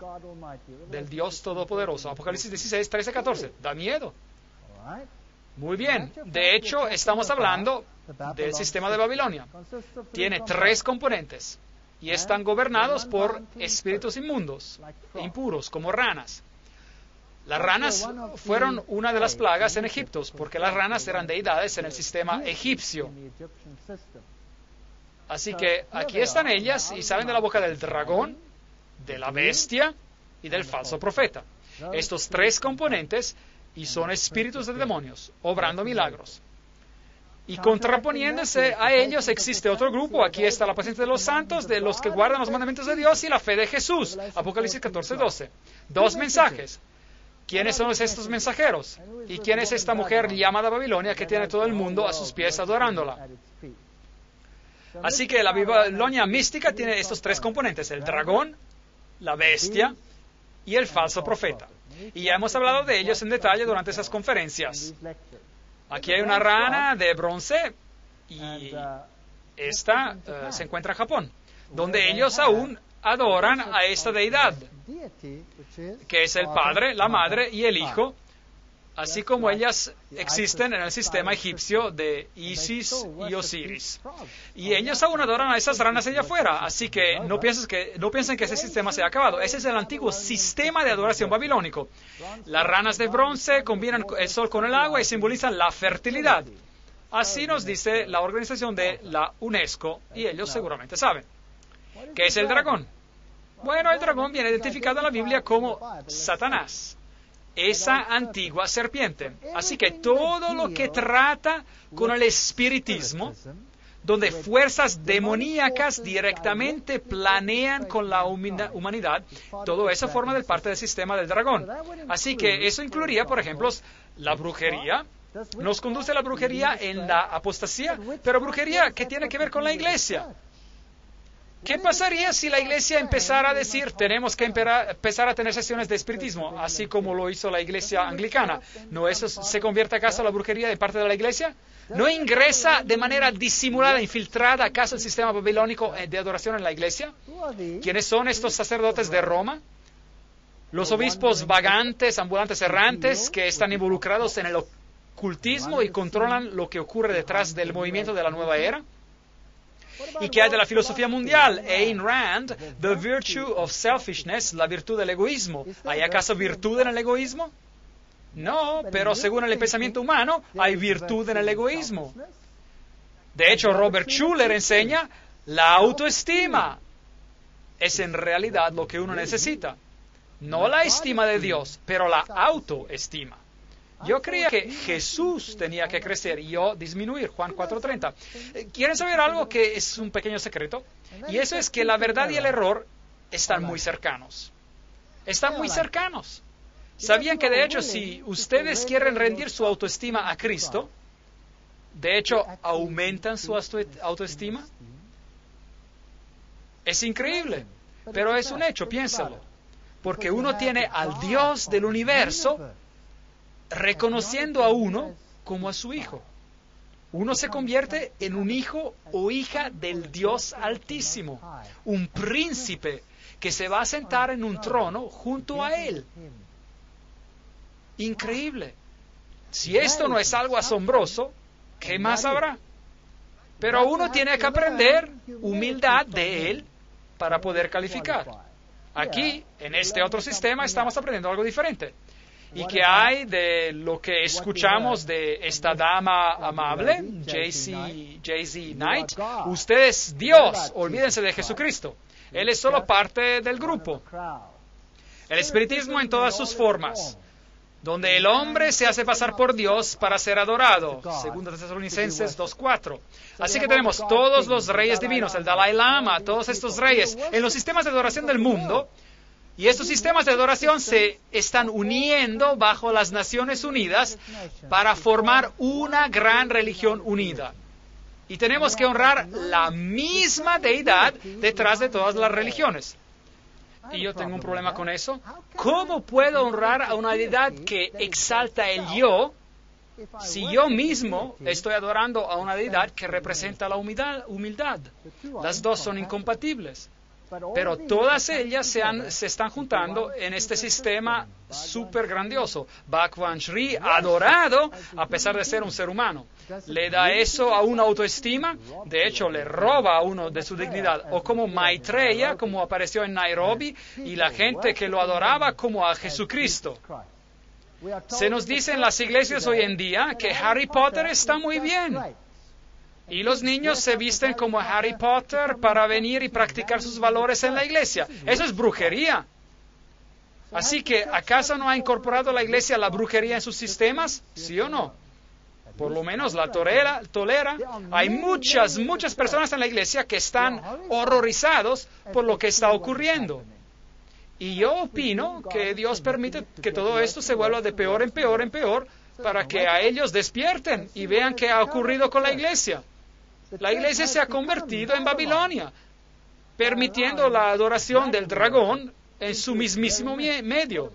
del Dios Todopoderoso. Apocalipsis 16, 13, 14. Da miedo. Muy bien. De hecho, estamos hablando del sistema de Babilonia. Tiene 3 componentes y están gobernados por espíritus inmundos, impuros, como ranas. Las ranas fueron una de las plagas en Egipto, porque las ranas eran deidades en el sistema egipcio. Así que aquí están ellas y salen de la boca del dragón, de la bestia y del falso profeta. Estos 3 componentes y son espíritus de demonios, obrando milagros. Y contraponiéndose a ellos existe otro grupo. Aquí está la paciencia de los santos, de los que guardan los mandamientos de Dios y la fe de Jesús. Apocalipsis 14, 12. 2 mensajes. ¿Quiénes son estos mensajeros? ¿Y quién es esta mujer llamada Babilonia que tiene todo el mundo a sus pies adorándola? Así que la Babilonia mística tiene estos 3 componentes: el dragón, la bestia y el falso profeta. Y ya hemos hablado de ellos en detalle durante esas conferencias. Aquí hay una rana de bronce y esta se encuentra en Japón, donde ellos aún adoran a esta deidad, que es el Padre, la Madre y el Hijo, así como ellas existen en el sistema egipcio de Isis y Osiris. Y ellos aún adoran a esas ranas allá afuera, así que no piensen que ese sistema se ha acabado. Ese es el antiguo sistema de adoración babilónico. Las ranas de bronce combinan el sol con el agua y simbolizan la fertilidad. Así nos dice la organización de la UNESCO, y ellos seguramente saben. ¿Qué es el dragón? Bueno, el dragón viene identificado en la Biblia como Satanás, esa antigua serpiente. Así que todo lo que trata con el espiritismo, donde fuerzas demoníacas directamente planean con la humanidad, todo eso forma parte del sistema del dragón. Así que eso incluiría, por ejemplo, la brujería. Nos conduce a la brujería en la apostasía, pero brujería que tiene que ver con la iglesia. ¿Qué pasaría si la iglesia empezara a decir, tenemos que empezar a tener sesiones de espiritismo, así como lo hizo la iglesia anglicana? ¿No eso se convierte acaso la brujería de parte de la iglesia? ¿No ingresa de manera disimulada, infiltrada acaso el sistema babilónico de adoración en la iglesia? ¿Quiénes son estos sacerdotes de Roma? Los obispos vagantes, ambulantes, errantes, que están involucrados en el ocultismo y controlan lo que ocurre detrás del movimiento de la nueva era. ¿Y qué hay de la filosofía mundial? Ayn Rand, The Virtue of Selfishness, la virtud del egoísmo. ¿Hay acaso virtud en el egoísmo? No, pero según el pensamiento humano, hay virtud en el egoísmo. De hecho, Robert Schuller enseña, la autoestima es en realidad lo que uno necesita. No la estima de Dios, pero la autoestima. Yo creía que Jesús tenía que crecer y yo disminuir, Juan 4:30. ¿Quieren saber algo que es un pequeño secreto? Y eso es que la verdad y el error están muy cercanos. Están muy cercanos. ¿Sabían que de hecho si ustedes quieren rendir su autoestima a Cristo, de hecho aumentan su autoestima? Es increíble, pero es un hecho, piénsalo. Porque uno tiene al Dios del universo reconociendo a uno como a su hijo. Uno se convierte en un hijo o hija del Dios Altísimo, un príncipe que se va a sentar en un trono junto a Él. Increíble. Si esto no es algo asombroso, ¿qué más habrá? Pero uno tiene que aprender humildad de Él para poder calificar. Aquí, en este otro sistema, estamos aprendiendo algo diferente. ¿Y qué hay de lo que escuchamos de esta dama amable, J.Z. Knight? Usted es Dios, olvídense de Jesucristo. Él es solo parte del grupo. El espiritismo en todas sus formas, donde el hombre se hace pasar por Dios para ser adorado, 2 Tesalonicenses 2:4. Así que tenemos todos los reyes divinos, el Dalai Lama, todos estos reyes, en los sistemas de adoración del mundo. Y estos sistemas de adoración se están uniendo bajo las Naciones Unidas para formar una gran religión unida. Y tenemos que honrar la misma deidad detrás de todas las religiones. Y yo tengo un problema con eso. ¿Cómo puedo honrar a una deidad que exalta el yo si yo mismo estoy adorando a una deidad que representa la humildad? Las dos son incompatibles. Pero todas ellas se están juntando en este sistema súper grandioso. Bhagwan Sri, adorado a pesar de ser un ser humano. ¿Le da eso a una autoestima? De hecho, le roba a uno de su dignidad. O como Maitreya, como apareció en Nairobi, y la gente que lo adoraba como a Jesucristo. Se nos dice en las iglesias hoy en día que Harry Potter está muy bien. Y los niños se visten como Harry Potter para venir y practicar sus valores en la iglesia. Eso es brujería. Así que, ¿acaso no ha incorporado la iglesia la brujería en sus sistemas? ¿Sí o no? Por lo menos la tolera. Hay muchas personas en la iglesia que están horrorizados por lo que está ocurriendo. Y yo opino que Dios permite que todo esto se vuelva de peor en peor para que a ellos despierten y vean qué ha ocurrido con la iglesia. La iglesia se ha convertido en Babilonia, permitiendo la adoración del dragón en su mismísimo medio.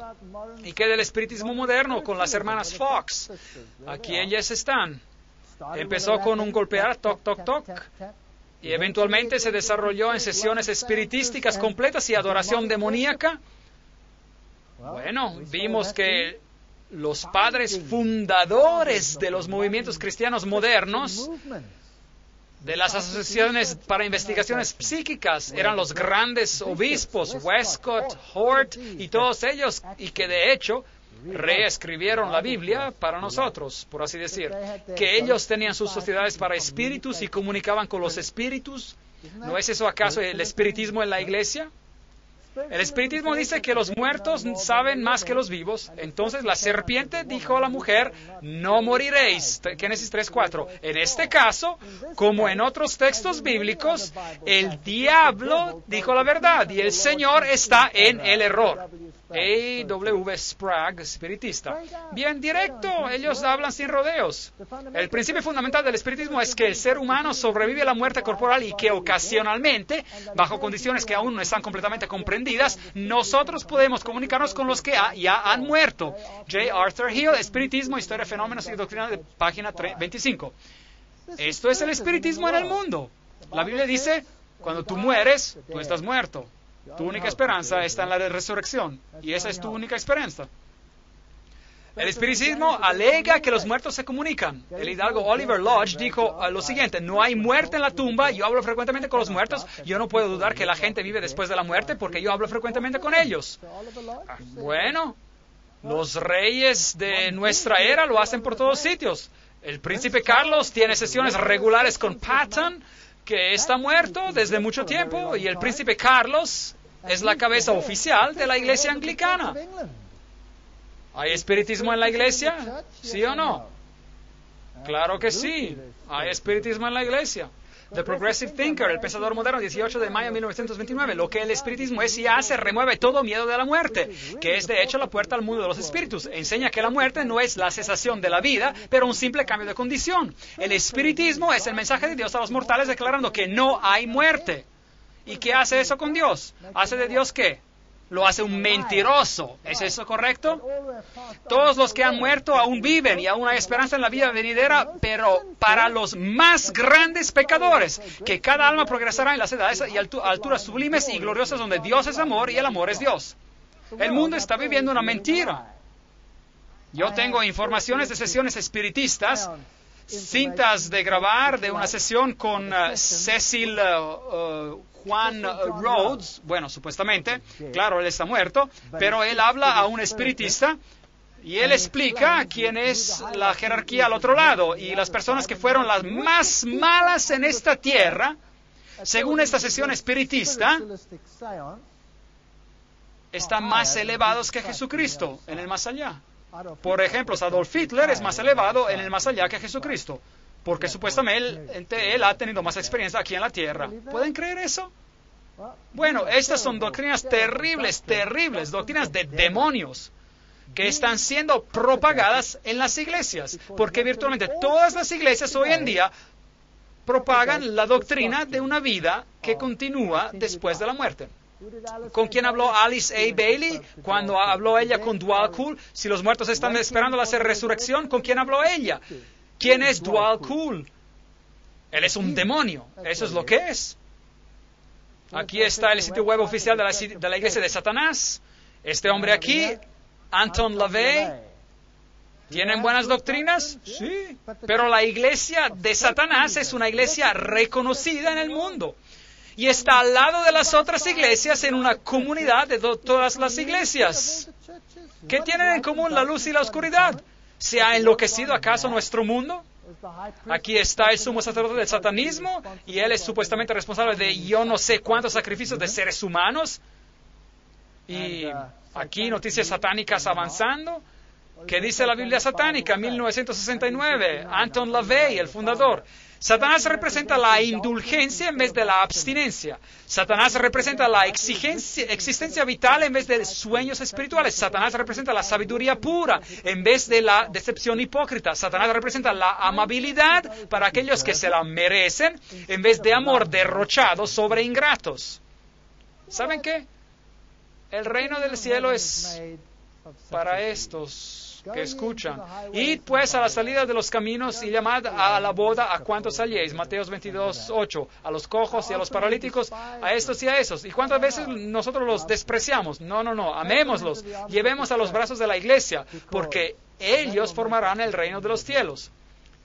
¿Y qué del espiritismo moderno con las hermanas Fox? Aquí ellas están. Empezó con un golpear, toc, toc, toc, y eventualmente se desarrolló en sesiones espiritísticas completas y adoración demoníaca. Bueno, vimos que los padres fundadores de los movimientos cristianos modernos, de las asociaciones para investigaciones psíquicas, eran los grandes obispos, Westcott, Hort y todos ellos, y que de hecho reescribieron la Biblia para nosotros, por así decir, que ellos tenían sus sociedades para espíritus y comunicaban con los espíritus. ¿No es eso acaso el espiritismo en la iglesia? El espiritismo dice que los muertos saben más que los vivos. Entonces la serpiente dijo a la mujer, no moriréis. Génesis 3:4. En este caso, como en otros textos bíblicos, el diablo dijo la verdad y el Señor está en el error. A.W. Sprague, espiritista. Bien directo, ellos hablan sin rodeos. El principio fundamental del espiritismo es que el ser humano sobrevive a la muerte corporal y que ocasionalmente, bajo condiciones que aún no están completamente comprendidas, nosotros podemos comunicarnos con los que ya han muerto. J. Arthur Hill, Espiritismo, Historia, Fenómenos y Doctrina, de página 25. Esto es el espiritismo en el mundo. La Biblia dice, cuando tú mueres, tú estás muerto. Tu única esperanza está en la resurrección, y esa es tu única esperanza. El espiritismo alega que los muertos se comunican. El hidalgo Oliver Lodge dijo lo siguiente, no hay muerte en la tumba, yo hablo frecuentemente con los muertos, yo no puedo dudar que la gente vive después de la muerte porque yo hablo frecuentemente con ellos. Bueno, los reyes de nuestra era lo hacen por todos sitios. El príncipe Carlos tiene sesiones regulares con Patton, que está muerto desde mucho tiempo, y el príncipe Carlos es la cabeza oficial de la iglesia anglicana. ¿Hay espiritismo en la iglesia? ¿Sí o no? Claro que sí. Hay espiritismo en la iglesia. The Progressive Thinker, el pensador moderno, 18 de mayo de 1929. Lo que el espiritismo es y hace, remueve todo miedo de la muerte, que es de hecho la puerta al mundo de los espíritus. Enseña que la muerte no es la cesación de la vida, pero un simple cambio de condición. El espiritismo es el mensaje de Dios a los mortales declarando que no hay muerte. ¿Y qué hace eso con Dios? ¿Hace de Dios qué? Lo hace un mentiroso. ¿Es eso correcto? Todos los que han muerto aún viven y aún hay esperanza en la vida venidera, pero para los más grandes pecadores, que cada alma progresará en las edades y alturas sublimes y gloriosas donde Dios es amor y el amor es Dios. El mundo está viviendo una mentira. Yo tengo informaciones de sesiones espiritistas, cintas de grabar de una sesión con Cecil Juan Rhodes, bueno, supuestamente, claro, él está muerto, pero él habla a un espiritista y él explica quién es la jerarquía al otro lado y las personas que fueron las más malas en esta tierra, según esta sesión espiritista, están más elevados que Jesucristo en el más allá. Por ejemplo, Adolf Hitler es más elevado en el más allá que Jesucristo, porque supuestamente él ha tenido más experiencia aquí en la tierra. ¿Pueden creer eso? Bueno, estas son doctrinas terribles, doctrinas de demonios que están siendo propagadas en las iglesias, porque virtualmente todas las iglesias hoy en día propagan la doctrina de una vida que continúa después de la muerte. ¿Con quién habló Alice A. Bailey cuando habló ella con Dwal Cool? Si los muertos están esperando la resurrección, ¿con quién habló ella? ¿Quién es Dwal Cool? Él es un demonio. Eso es lo que es. Aquí está el sitio web oficial de la iglesia de Satanás. Este hombre aquí, Anton LaVey. ¿Tienen buenas doctrinas? Sí. Pero la iglesia de Satanás es una iglesia reconocida en el mundo. Y está al lado de las otras iglesias en una comunidad de todas las iglesias. ¿Qué tienen en común la luz y la oscuridad? ¿Se ha enloquecido acaso nuestro mundo? Aquí está el sumo sacerdote del satanismo y él es supuestamente responsable de yo no sé cuántos sacrificios de seres humanos. Y aquí noticias satánicas avanzando. ¿Qué dice la Biblia satánica? 1969, Anton LaVey, el fundador. Satanás representa la indulgencia en vez de la abstinencia. Satanás representa la existencia vital en vez de sueños espirituales. Satanás representa la sabiduría pura en vez de la decepción hipócrita. Satanás representa la amabilidad para aquellos que se la merecen en vez de amor derrochado sobre ingratos. ¿Saben qué? El reino del cielo es para estos que escuchan. Id pues a la salida de los caminos y llamad a la boda a cuantos halléis. Mateos 22:8. A los cojos y a los paralíticos, a estos y a esos. ¿Y cuántas veces nosotros los despreciamos? No. Amémoslos. Llevemos a los brazos de la iglesia, porque ellos formarán el reino de los cielos.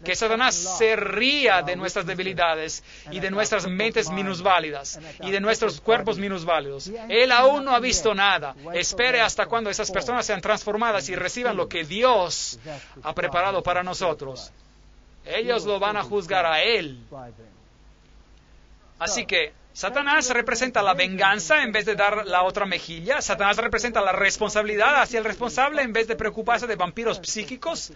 Que Satanás se ría de nuestras debilidades y de nuestras mentes minusválidas y de nuestros cuerpos minusválidos. Él aún no ha visto nada. Espere hasta cuando esas personas sean transformadas y reciban lo que Dios ha preparado para nosotros. Ellos lo van a juzgar a Él. Así que Satanás representa la venganza en vez de dar la otra mejilla. Satanás representa la responsabilidad hacia el responsable en vez de preocuparse de vampiros psíquicos.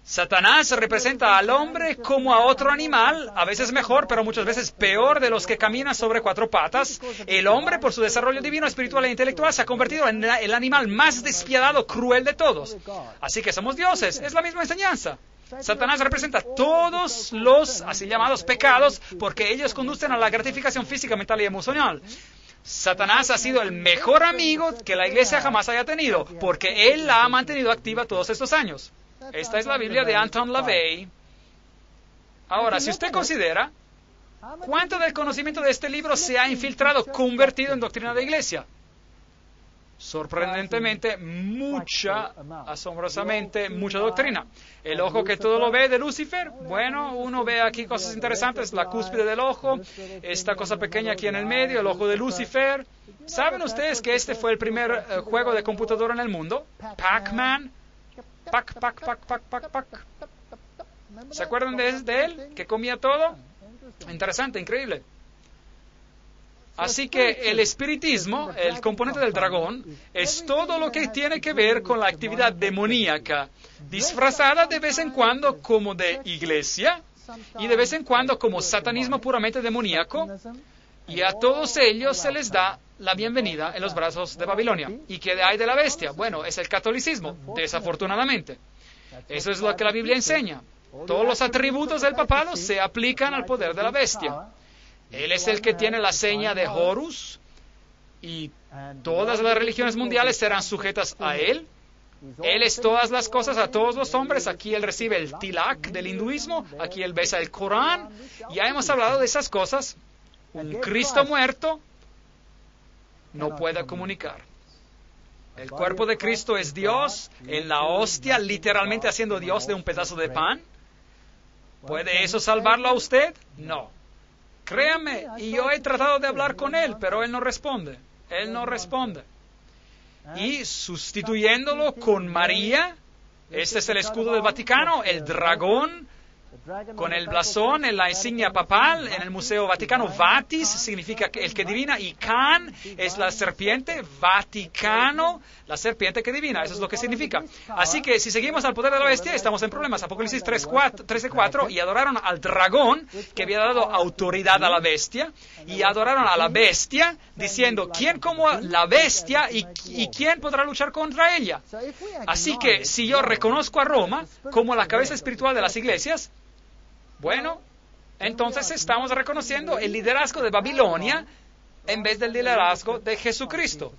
Satanás representa al hombre como a otro animal, a veces mejor, pero muchas veces peor de los que caminan sobre cuatro patas. El hombre, por su desarrollo divino, espiritual e intelectual, se ha convertido en el animal más despiadado, cruel de todos. Así que somos dioses, es la misma enseñanza. Satanás representa todos los así llamados pecados porque ellos conducen a la gratificación física, mental y emocional. Satanás ha sido el mejor amigo que la iglesia jamás haya tenido porque él la ha mantenido activa todos estos años. Esta es la Biblia de Anton LaVey. Ahora, si usted considera, ¿cuánto del conocimiento de este libro se ha infiltrado, convertido en doctrina de iglesia? Sorprendentemente, asombrosamente, mucha doctrina. El ojo que todo lo ve de Lucifer, bueno, uno ve aquí cosas interesantes, la cúspide del ojo, esta cosa pequeña aquí en el medio, el ojo de Lucifer. ¿Saben ustedes que este fue el primer juego de computadora en el mundo? Pac-Man. Pac. ¿Se acuerdan de él? Que comía todo. Interesante, increíble. Así que el espiritismo, el componente del dragón, es todo lo que tiene que ver con la actividad demoníaca, disfrazada de vez en cuando como de iglesia y de vez en cuando como satanismo puramente demoníaco, y a todos ellos se les da la bienvenida en los brazos de Babilonia. ¿Y qué hay de la bestia? Bueno, es el catolicismo, desafortunadamente. Eso es lo que la Biblia enseña. Todos los atributos del papado se aplican al poder de la bestia. Él es el que tiene la seña de Horus, y todas las religiones mundiales serán sujetas a él. Él es todas las cosas a todos los hombres. Aquí él recibe el tilak del hinduismo, aquí él besa el Corán. Ya hemos hablado de esas cosas. Un Cristo muerto no puede comunicar. El cuerpo de Cristo es Dios en la hostia, literalmente haciendo Dios de un pedazo de pan. ¿Puede eso salvarlo a usted? No. Créame, y yo he tratado de hablar con él, pero él no responde. Él no responde. Y sustituyéndolo con María, este es el escudo del Vaticano, el dragón, con el blasón en la insignia papal, en el Museo Vaticano. Vatis significa el que divina, y Can es la serpiente, Vaticano, la serpiente que divina, eso es lo que significa. Así que si seguimos al poder de la bestia, estamos en problemas. Apocalipsis 13:4, y adoraron al dragón, que había dado autoridad a la bestia, y adoraron a la bestia, diciendo, ¿quién como la bestia y quién podrá luchar contra ella? Así que si yo reconozco a Roma como la cabeza espiritual de las iglesias, bueno, entonces estamos reconociendo el liderazgo de Babilonia en vez del liderazgo de Jesucristo.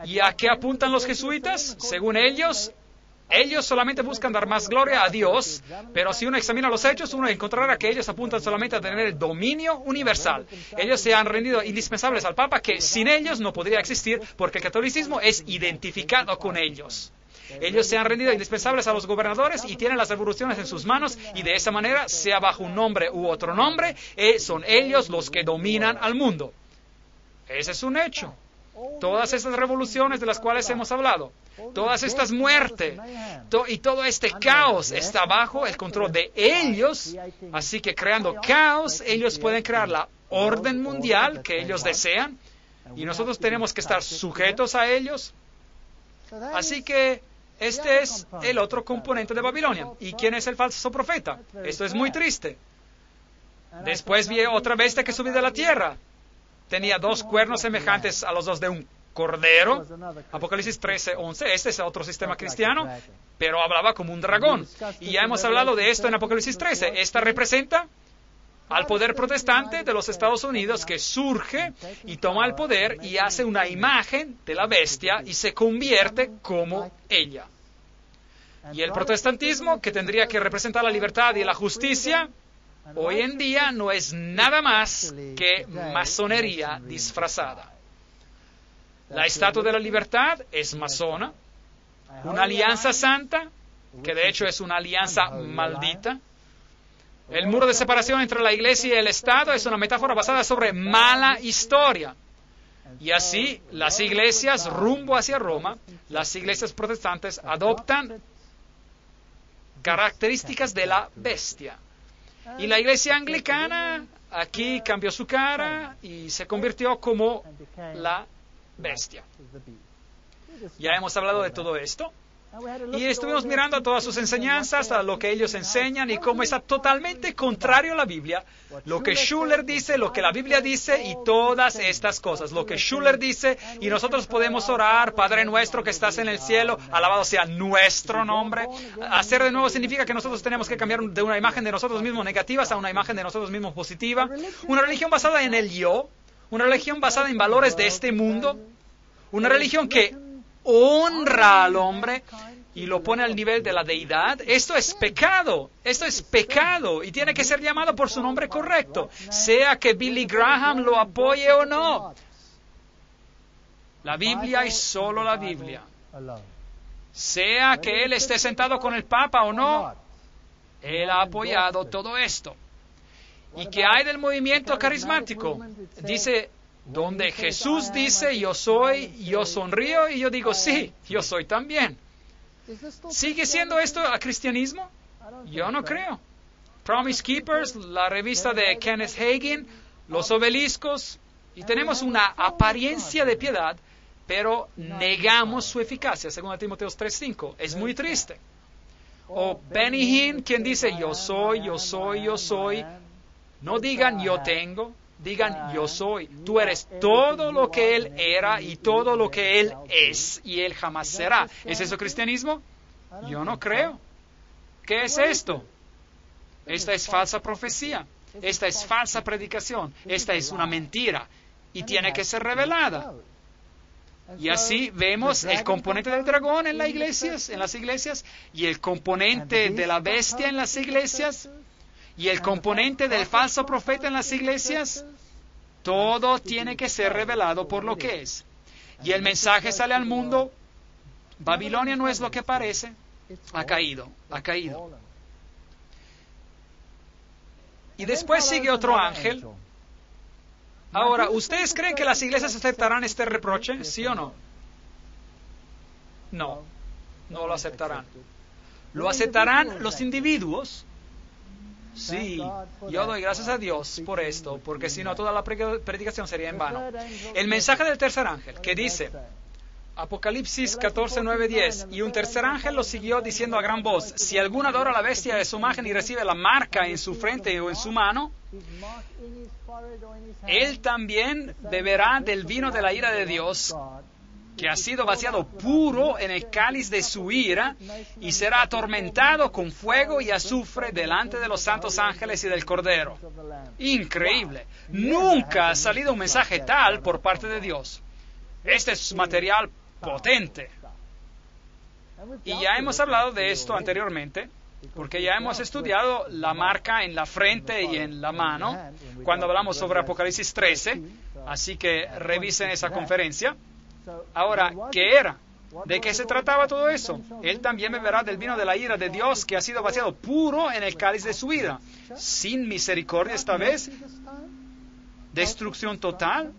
¿Y a qué apuntan los jesuitas? Según ellos solamente buscan dar más gloria a Dios, pero si uno examina los hechos, uno encontrará que ellos apuntan solamente a tener el dominio universal. Ellos se han rendido indispensables al Papa, que sin ellos no podría existir, porque el catolicismo es identificado con ellos. Ellos se han rendido indispensables a los gobernadores y tienen las revoluciones en sus manos, y de esa manera, sea bajo un nombre u otro nombre, son ellos los que dominan al mundo. Ese es un hecho. Todas estas revoluciones de las cuales hemos hablado, todas estas muertes y todo este caos está bajo el control de ellos. Así que creando caos, ellos pueden crear la orden mundial que ellos desean, y nosotros tenemos que estar sujetos a ellos. Así que este es el otro componente de Babilonia. ¿Y quién es el falso profeta? Esto es muy triste. Después vi otra bestia que subió de la tierra. Tenía 2 cuernos semejantes a los dos de un cordero. Apocalipsis 13:11. Este es otro sistema cristiano, pero hablaba como un dragón. Y ya hemos hablado de esto en Apocalipsis 13. Esta representa al poder protestante de los Estados Unidos, que surge y toma el poder y hace una imagen de la bestia y se convierte como ella. Y el protestantismo, que tendría que representar la libertad y la justicia, hoy en día no es nada más que masonería disfrazada. La Estatua de la Libertad es masona, una alianza santa, que de hecho es una alianza maldita. El muro de separación entre la iglesia y el Estado es una metáfora basada sobre mala historia. Y así, las iglesias rumbo hacia Roma, las iglesias protestantes adoptan características de la bestia. Y la iglesia anglicana aquí cambió su cara y se convirtió como la bestia. Ya hemos hablado de todo esto. Y estuvimos mirando a todas sus enseñanzas, a lo que ellos enseñan y cómo está totalmente contrario a la Biblia. Lo que Schuller dice, lo que la Biblia dice y todas estas cosas. Lo que Schuller dice, y nosotros podemos orar, Padre nuestro que estás en el cielo, alabado sea nuestro nombre. Hacer de nuevo significa que nosotros tenemos que cambiar de una imagen de nosotros mismos negativa a una imagen de nosotros mismos positiva. Una religión basada en el yo, una religión basada en valores de este mundo, una religión que honra al hombre y lo pone al nivel de la deidad. Esto es pecado y tiene que ser llamado por su nombre correcto, sea que Billy Graham lo apoye o no. La Biblia y solo la Biblia. Sea que él esté sentado con el Papa o no, él ha apoyado todo esto. ¿Y qué hay del movimiento carismático? Dice, donde Jesús dice, yo soy, yo sonrío, y yo digo, sí, yo soy también. ¿Sigue siendo esto a cristianismo? Yo no creo. Promise Keepers, la revista de Kenneth Hagin, los obeliscos, y tenemos una apariencia de piedad, pero negamos su eficacia, según Timoteo 3:5. Es muy triste. O Benny Hinn, quien dice, yo soy, yo soy, yo soy. No digan yo tengo, digan yo soy. Tú eres todo lo que Él era y todo lo que Él es y Él jamás será. ¿Es eso cristianismo? Yo no creo. ¿Qué es esto? Esta es falsa profecía. Esta es falsa predicación. Esta es una mentira y tiene que ser revelada. Y así vemos el componente del dragón en las iglesias, y el componente de la bestia en las iglesias, y el componente del falso profeta en las iglesias. Todo tiene que ser revelado por lo que es. Y el mensaje sale al mundo. Babilonia no es lo que parece. Ha caído, ha caído. Y después sigue otro ángel. Ahora, ¿ustedes creen que las iglesias aceptarán este reproche? ¿Sí o no? No, no lo aceptarán. ¿Lo aceptarán los individuos? Sí, yo doy gracias a Dios por esto, porque si no toda la predicación sería en vano. El mensaje del tercer ángel, que dice, Apocalipsis 14, 9, 10, y un tercer ángel lo siguió diciendo a gran voz, si alguno adora a la bestia de su imagen y recibe la marca en su frente o en su mano, él también beberá del vino de la ira de Dios, que ha sido vaciado puro en el cáliz de su ira, y será atormentado con fuego y azufre delante de los santos ángeles y del Cordero. Increíble. Nunca ha salido un mensaje tal por parte de Dios. Este es material potente. Y ya hemos hablado de esto anteriormente, porque ya hemos estudiado la marca en la frente y en la mano, cuando hablamos sobre Apocalipsis 13, así que revisen esa conferencia. Ahora, ¿qué era? ¿De qué se trataba todo eso? Él también beberá del vino de la ira de Dios, que ha sido vaciado puro en el cáliz de su ira. Sin misericordia esta vez, destrucción total,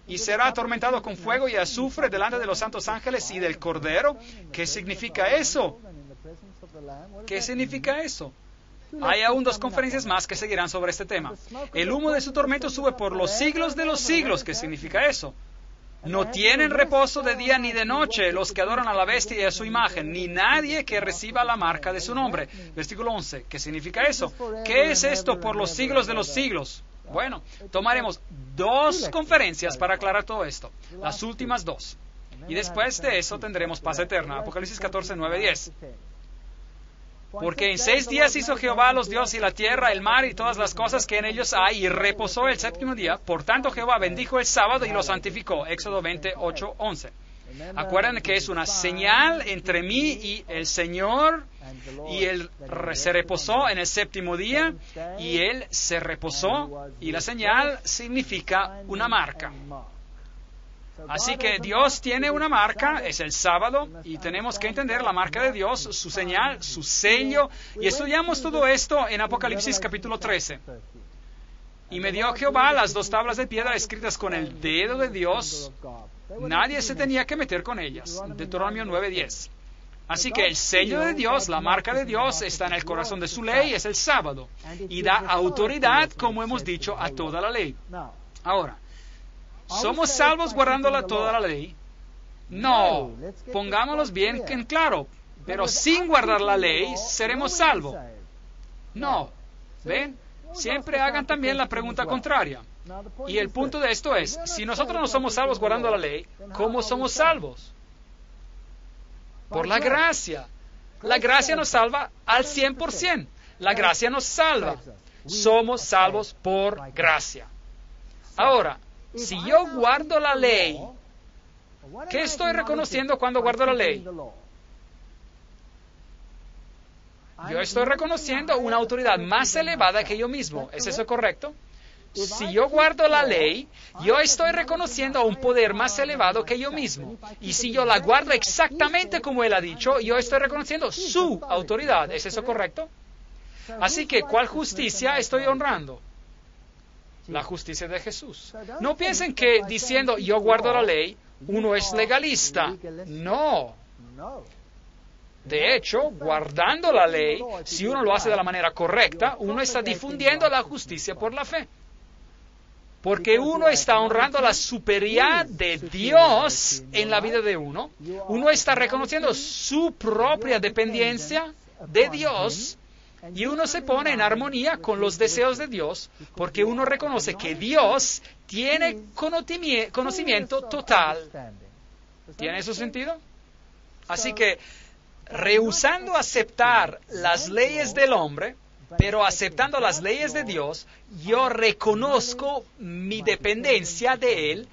y será atormentado con fuego y azufre delante de los santos ángeles y del Cordero. ¿Qué significa eso? ¿Qué significa eso? Hay aún 2 conferencias más que seguirán sobre este tema. El humo de su tormento sube por los siglos de los siglos. ¿Qué significa eso? No tienen reposo de día ni de noche los que adoran a la bestia y a su imagen, ni nadie que reciba la marca de su nombre. Versículo 11. ¿Qué significa eso? ¿Qué es esto por los siglos de los siglos? Bueno, tomaremos 2 conferencias para aclarar todo esto, las últimas 2. Y después de eso tendremos paz eterna. Apocalipsis 14, 9, 10. Porque en 6 días hizo Jehová los dioses y la tierra, el mar y todas las cosas que en ellos hay, y reposó el 7º día. Por tanto Jehová bendijo el sábado y lo santificó. Éxodo 28, 11. Acuérdense que es una señal entre mí y el Señor, y Él se reposó en el 7º día, y Él se reposó, y la señal significa una marca. Así que Dios tiene una marca, es el sábado, y tenemos que entender la marca de Dios, su señal, su sello, y estudiamos todo esto en Apocalipsis capítulo 13. Y me dio Jehová las 2 tablas de piedra escritas con el dedo de Dios. Nadie se tenía que meter con ellas. Deuteronomio 9:10. Así que el sello de Dios, la marca de Dios, está en el corazón de su ley, es el sábado, y da autoridad, como hemos dicho, a toda la ley. Ahora, ¿somos salvos guardando toda la ley? No, pongámoslos bien en claro, pero sin guardar la ley, ¿seremos salvos? No, ¿ven? Siempre hagan también la pregunta contraria. Y el punto de esto es, si nosotros no somos salvos guardando la ley, ¿cómo somos salvos? Por la gracia. La gracia nos salva al 100%. La gracia nos salva. Somos salvos por gracia. Ahora, si yo guardo la ley, ¿qué estoy reconociendo cuando guardo la ley? Yo estoy reconociendo una autoridad más elevada que yo mismo. ¿Es eso correcto? Si yo guardo la ley, yo estoy reconociendo un poder más elevado que yo mismo. Y si yo la guardo exactamente como Él ha dicho, yo estoy reconociendo su autoridad. ¿Es eso correcto? Así que, ¿cuál justicia estoy honrando? La justicia de Jesús. No piensen que diciendo yo guardo la ley, uno es legalista. No. De hecho, guardando la ley, si uno lo hace de la manera correcta, uno está difundiendo la justicia por la fe. Porque uno está honrando la superioridad de Dios en la vida de uno. Uno está reconociendo su propia dependencia de Dios. Y uno se pone en armonía con los deseos de Dios, porque uno reconoce que Dios tiene conocimiento total. ¿Tiene eso sentido? Así que, rehusando aceptar las leyes del hombre, pero aceptando las leyes de Dios, yo reconozco mi dependencia de Él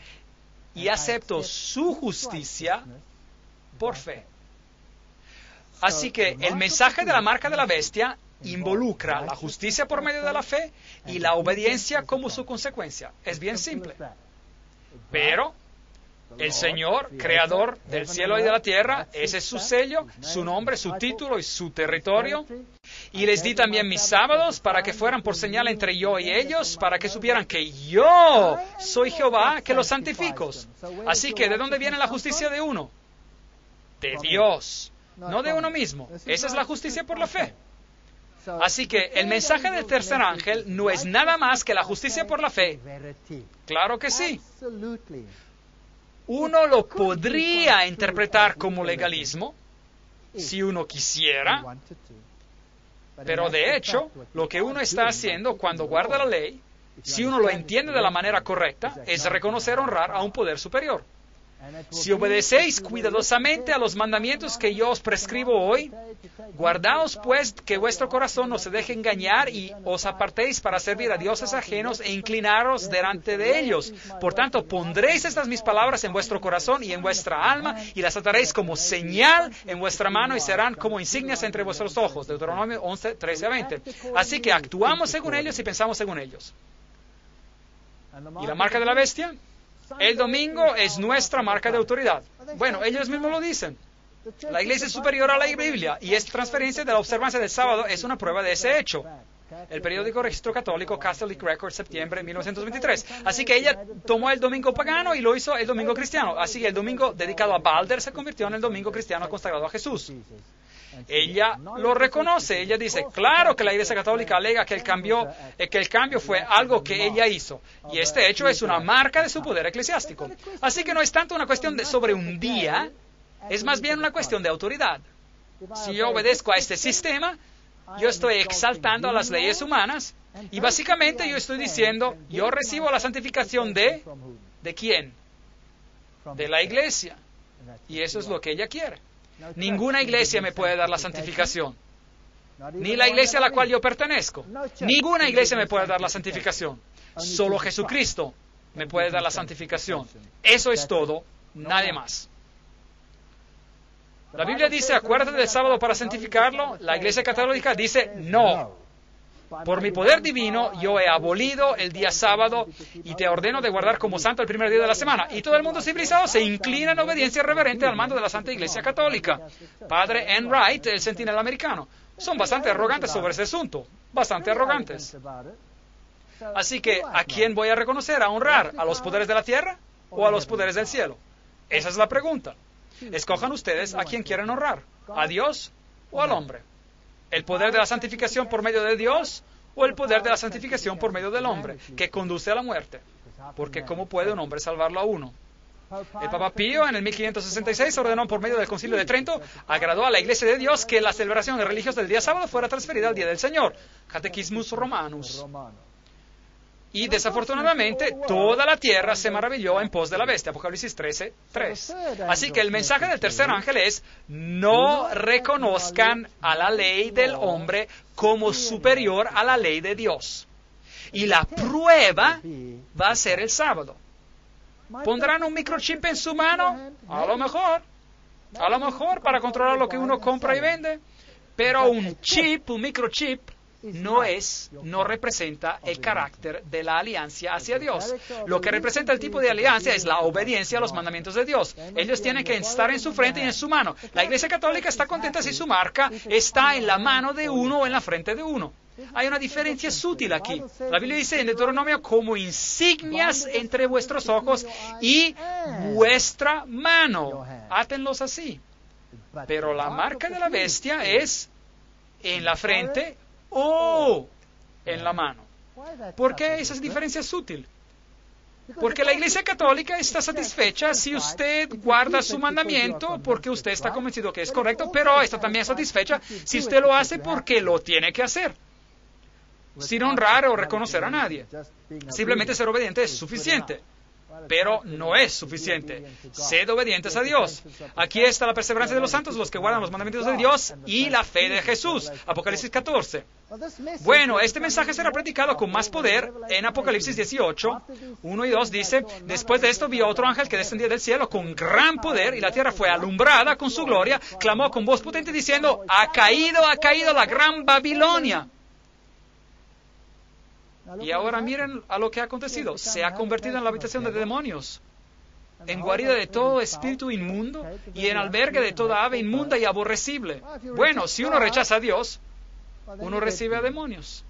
y acepto su justicia por fe. Así que el mensaje de la marca de la bestia involucra la justicia por medio de la fe y la obediencia como su consecuencia. Es bien simple. Pero el Señor, creador del cielo y de la tierra, ese es su sello, su nombre, su título y su territorio. Y les di también mis sábados para que fueran por señal entre yo y ellos, para que supieran que yo soy Jehová, que los santifico. Así que, ¿de dónde viene la justicia de uno? De Dios, no de uno mismo. Esa es la justicia por la fe. Así que el mensaje del tercer ángel no es nada más que la justicia por la fe. Claro que sí. Uno lo podría interpretar como legalismo, si uno quisiera, pero de hecho, lo que uno está haciendo cuando guarda la ley, si uno lo entiende de la manera correcta, es reconocer y honrar a un poder superior. Si obedecéis cuidadosamente a los mandamientos que yo os prescribo hoy, guardaos pues que vuestro corazón no se deje engañar y os apartéis para servir a dioses ajenos e inclinaros delante de ellos. Por tanto, pondréis estas mis palabras en vuestro corazón y en vuestra alma y las ataréis como señal en vuestra mano y serán como insignias entre vuestros ojos. Deuteronomio 11, 13 a 20. Así que actuamos según ellos y pensamos según ellos. ¿Y la marca de la bestia? El domingo es nuestra marca de autoridad. Bueno, ellos mismos lo dicen. La iglesia es superior a la Biblia y esta transferencia de la observancia del sábado es una prueba de ese hecho. El periódico Registro Católico, Catholic Record, septiembre de 1923. Así que ella tomó el domingo pagano y lo hizo el domingo cristiano. Así que el domingo dedicado a Balder se convirtió en el domingo cristiano consagrado a Jesús. Ella lo reconoce, ella dice, claro que la Iglesia Católica alega que el cambio fue algo que ella hizo, y este hecho es una marca de su poder eclesiástico. Así que no es tanto una cuestión sobre un día, es más bien una cuestión de autoridad. Si yo obedezco a este sistema, yo estoy exaltando a las leyes humanas, y básicamente yo estoy diciendo, yo recibo la santificación ¿de quién? De la Iglesia, y eso es lo que ella quiere. Ninguna iglesia me puede dar la santificación. Ni la iglesia a la cual yo pertenezco. Ninguna iglesia me puede dar la santificación. Solo Jesucristo me puede dar la santificación. Eso es todo, nadie más. La Biblia dice, acuérdate del sábado para santificarlo. La Iglesia Católica dice, no. Por mi poder divino, yo he abolido el día sábado y te ordeno de guardar como santo el primer día de la semana. Y todo el mundo civilizado se inclina en obediencia reverente al mando de la Santa Iglesia Católica. Padre N. Wright, el sentinel americano. Son bastante arrogantes sobre ese asunto. Bastante arrogantes. Así que, ¿a quién voy a reconocer, a honrar? ¿A los poderes de la tierra o a los poderes del cielo? Esa es la pregunta. Escojan ustedes a quién quieren honrar. ¿A Dios o al hombre? ¿El poder de la santificación por medio de Dios o el poder de la santificación por medio del hombre, que conduce a la muerte? Porque ¿cómo puede un hombre salvarlo a uno? El Papa Pío en el 1566 ordenó por medio del Concilio de Trento, agradó a la Iglesia de Dios que la celebración religiosa del día sábado fuera transferida al día del Señor, Catechismus Romanus. Y desafortunadamente toda la tierra se maravilló en pos de la bestia, Apocalipsis 13:3. Así que el mensaje del tercer ángel es, no reconozcan a la ley del hombre como superior a la ley de Dios. Y la prueba va a ser el sábado. ¿Pondrán un microchip en su mano? A lo mejor para controlar lo que uno compra y vende. Pero un microchip, no representa el carácter de la alianza hacia Dios. Lo que representa el tipo de alianza es la obediencia a los mandamientos de Dios. Ellos tienen que estar en su frente y en su mano. La Iglesia Católica está contenta si su marca está en la mano de uno o en la frente de uno. Hay una diferencia sutil aquí. La Biblia dice en Deuteronomio, como insignias entre vuestros ojos y vuestra mano. Átenlos así. Pero la marca de la bestia es en la frente o en la mano. ¿Por qué esa diferencia es sutil? Porque la Iglesia Católica está satisfecha si usted guarda su mandamiento porque usted está convencido que es correcto, pero está también satisfecha si usted lo hace porque lo tiene que hacer, sin honrar o reconocer a nadie. Simplemente ser obediente es suficiente. Pero no es suficiente. Sed obedientes a Dios. Aquí está la perseverancia de los santos, los que guardan los mandamientos de Dios y la fe de Jesús. Apocalipsis 14. Bueno, este mensaje será predicado con más poder en Apocalipsis 18, 1 y 2 dice, después de esto vi a otro ángel que descendía del cielo con gran poder y la tierra fue alumbrada con su gloria, clamó con voz potente diciendo, ha caído la gran Babilonia. Y ahora miren a lo que ha acontecido. Se ha convertido en la habitación de demonios, en guarida de todo espíritu inmundo y en albergue de toda ave inmunda y aborrecible. Bueno, si uno rechaza a Dios, uno recibe a demonios.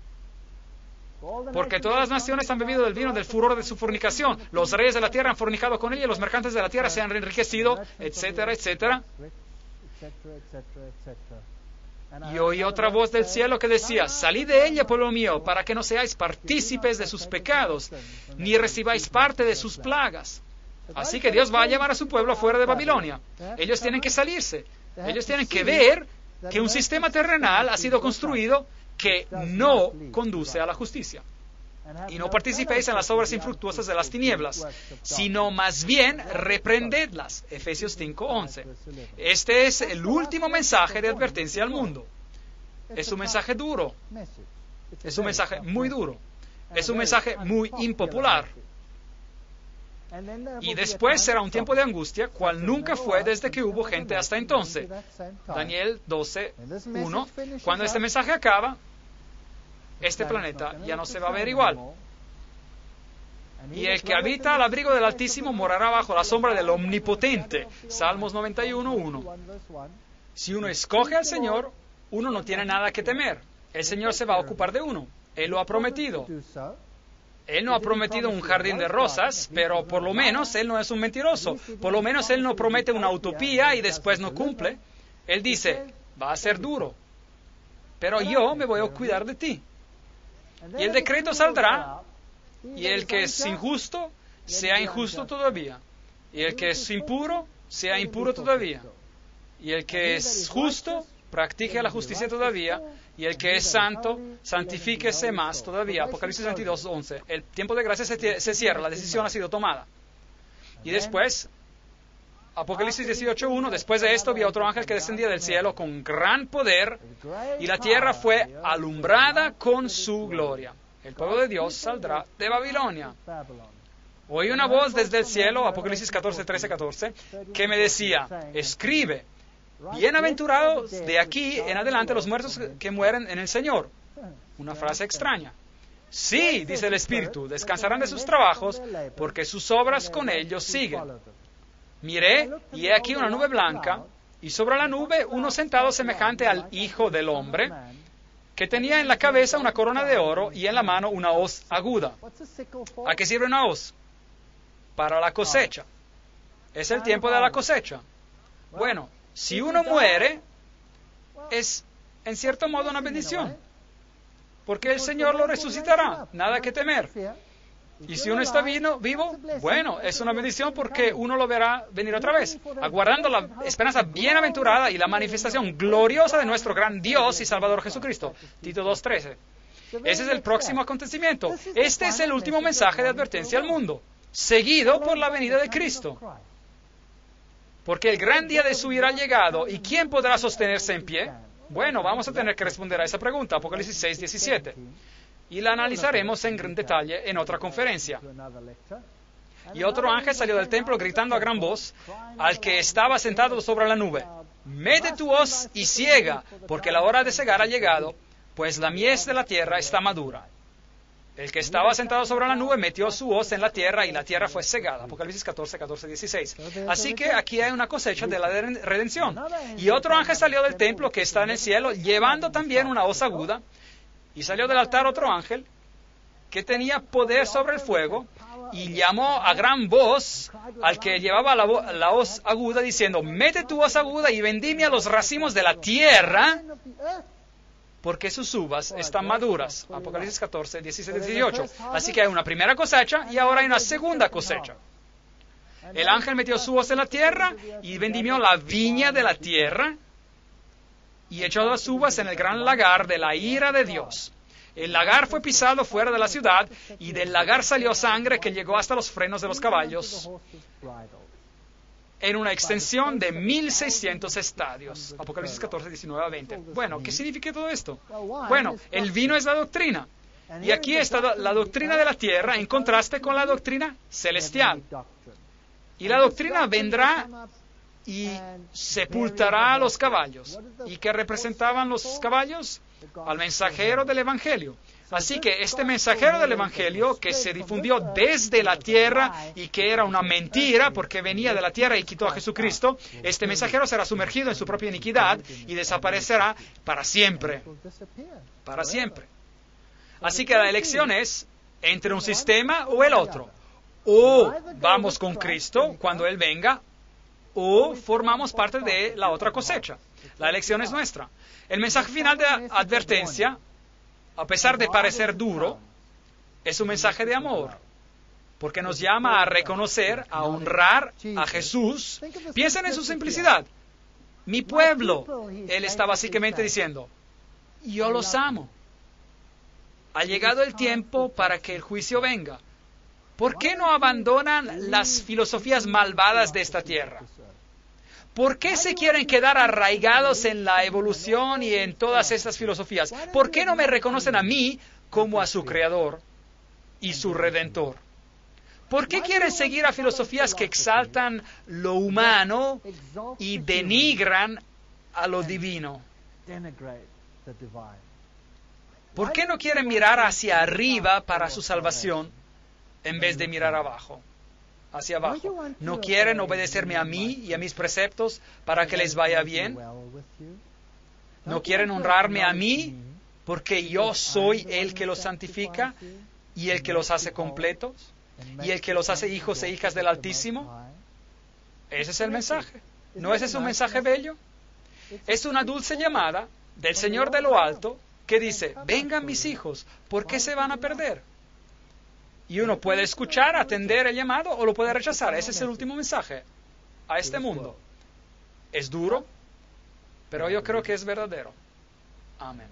Porque todas las naciones han bebido del vino del furor de su fornicación. Los reyes de la tierra han fornicado con ella y los mercantes de la tierra se han enriquecido, etcétera, etcétera. Y oí otra voz del cielo que decía, salid de ella, pueblo mío, para que no seáis partícipes de sus pecados, ni recibáis parte de sus plagas. Así que Dios va a llamar a su pueblo fuera de Babilonia. Ellos tienen que salirse. Ellos tienen que ver que un sistema terrenal ha sido construido que no conduce a la justicia. Y no participéis en las obras infructuosas de las tinieblas, sino más bien reprendedlas. Efesios 5:11. Este es el último mensaje de advertencia al mundo. Es un mensaje duro. Es un mensaje muy duro. Es un mensaje muy impopular. Y después será un tiempo de angustia, cual nunca fue desde que hubo gente hasta entonces. Daniel 12:1. Cuando este mensaje acaba, este planeta ya no se va a ver igual. Y el que habita al abrigo del Altísimo morará bajo la sombra del Omnipotente. Salmos 91:1. Si uno escoge al Señor, uno no tiene nada que temer. El Señor se va a ocupar de uno. Él lo ha prometido. Él no ha prometido un jardín de rosas, pero por lo menos Él no es un mentiroso. Por lo menos Él no promete una utopía y después no cumple. Él dice, va a ser duro, pero yo me voy a cuidar de ti. Y el decreto saldrá, y el que es injusto, sea injusto todavía. Y el que es impuro, sea impuro todavía. Y el que es justo, practique la justicia todavía. Y el que es santo, santifíquese más todavía. Apocalipsis 22:11. El tiempo de gracia se cierra, la decisión ha sido tomada. Y después, Apocalipsis 18:1, después de esto vi a otro ángel que descendía del cielo con gran poder, y la tierra fue alumbrada con su gloria. El pueblo de Dios saldrá de Babilonia. Oí una voz desde el cielo, Apocalipsis 14, que me decía, escribe, bienaventurados de aquí en adelante los muertos que mueren en el Señor. Una frase extraña. Sí, dice el Espíritu, descansarán de sus trabajos, porque sus obras con ellos siguen. Miré, y he aquí una nube blanca, y sobre la nube uno sentado semejante al Hijo del Hombre, que tenía en la cabeza una corona de oro y en la mano una hoz aguda. ¿A qué sirve una hoz? Para la cosecha. Es el tiempo de la cosecha. Bueno, si uno muere, es en cierto modo una bendición, porque el Señor lo resucitará, nada que temer. Y si uno está vivo, bueno, es una bendición porque uno lo verá venir otra vez, aguardando la esperanza bienaventurada y la manifestación gloriosa de nuestro gran Dios y Salvador Jesucristo. Tito 2:13. Ese es el próximo acontecimiento. Este es el último mensaje de advertencia al mundo, seguido por la venida de Cristo. Porque el gran día de su ira ha llegado, ¿y quién podrá sostenerse en pie? Bueno, vamos a tener que responder a esa pregunta, Apocalipsis 6:17. Y la analizaremos en gran detalle en otra conferencia. Y otro ángel salió del templo gritando a gran voz al que estaba sentado sobre la nube, mete tu hoz y ciega, porque la hora de cegar ha llegado, pues la mies de la tierra está madura. El que estaba sentado sobre la nube metió su hoz en la tierra y la tierra fue cegada. Apocalipsis 16. Así que aquí hay una cosecha de la redención. Y otro ángel salió del templo que está en el cielo, llevando también una hoz aguda. Y salió del altar otro ángel que tenía poder sobre el fuego y llamó a gran voz al que llevaba la hoz aguda diciendo, mete tu hoz aguda y vendimia los racimos de la tierra porque sus uvas están maduras. Apocalipsis 14, 17, 18. Así que hay una primera cosecha y ahora hay una segunda cosecha. El ángel metió su hoz en la tierra y vendimió la viña de la tierra y echó las uvas en el gran lagar de la ira de Dios. El lagar fue pisado fuera de la ciudad y del lagar salió sangre que llegó hasta los frenos de los caballos en una extensión de 1.600 estadios. Apocalipsis 14, 19 a 20. Bueno, ¿qué significa todo esto? Bueno, el vino es la doctrina. Y aquí está la doctrina de la tierra en contraste con la doctrina celestial. Y la doctrina vendrá y sepultará a los caballos. ¿Y qué representaban los caballos? Al mensajero del Evangelio. Así que este mensajero del Evangelio que se difundió desde la tierra y que era una mentira porque venía de la tierra y quitó a Jesucristo, este mensajero será sumergido en su propia iniquidad y desaparecerá para siempre. Para siempre. Así que la elección es entre un sistema o el otro. O vamos con Cristo cuando Él venga, o formamos parte de la otra cosecha. La elección es nuestra. El mensaje final de advertencia, a pesar de parecer duro, es un mensaje de amor, porque nos llama a reconocer, a honrar a Jesús. Piensen en su simplicidad. Mi pueblo, Él está básicamente diciendo, yo los amo. Ha llegado el tiempo para que el juicio venga. ¿Por qué no abandonan las filosofías malvadas de esta tierra? ¿Por qué se quieren quedar arraigados en la evolución y en todas estas filosofías? ¿Por qué no me reconocen a mí como a su Creador y su Redentor? ¿Por qué quieren seguir a filosofías que exaltan lo humano y denigran a lo divino? ¿Por qué no quieren mirar hacia arriba para su salvación en vez de mirar abajo? Hacia abajo. ¿No quieren obedecerme a mí y a mis preceptos para que les vaya bien? ¿No quieren honrarme a mí porque yo soy el que los santifica y el que los hace completos y el que los hace hijos e hijas del Altísimo? Ese es el mensaje. ¿No ese es un mensaje bello? Es una dulce llamada del Señor de lo alto que dice, vengan mis hijos, ¿por qué se van a perder? Y uno puede escuchar, atender el llamado o lo puede rechazar. Ese es el último mensaje a este mundo. Es duro, pero yo creo que es verdadero. Amén.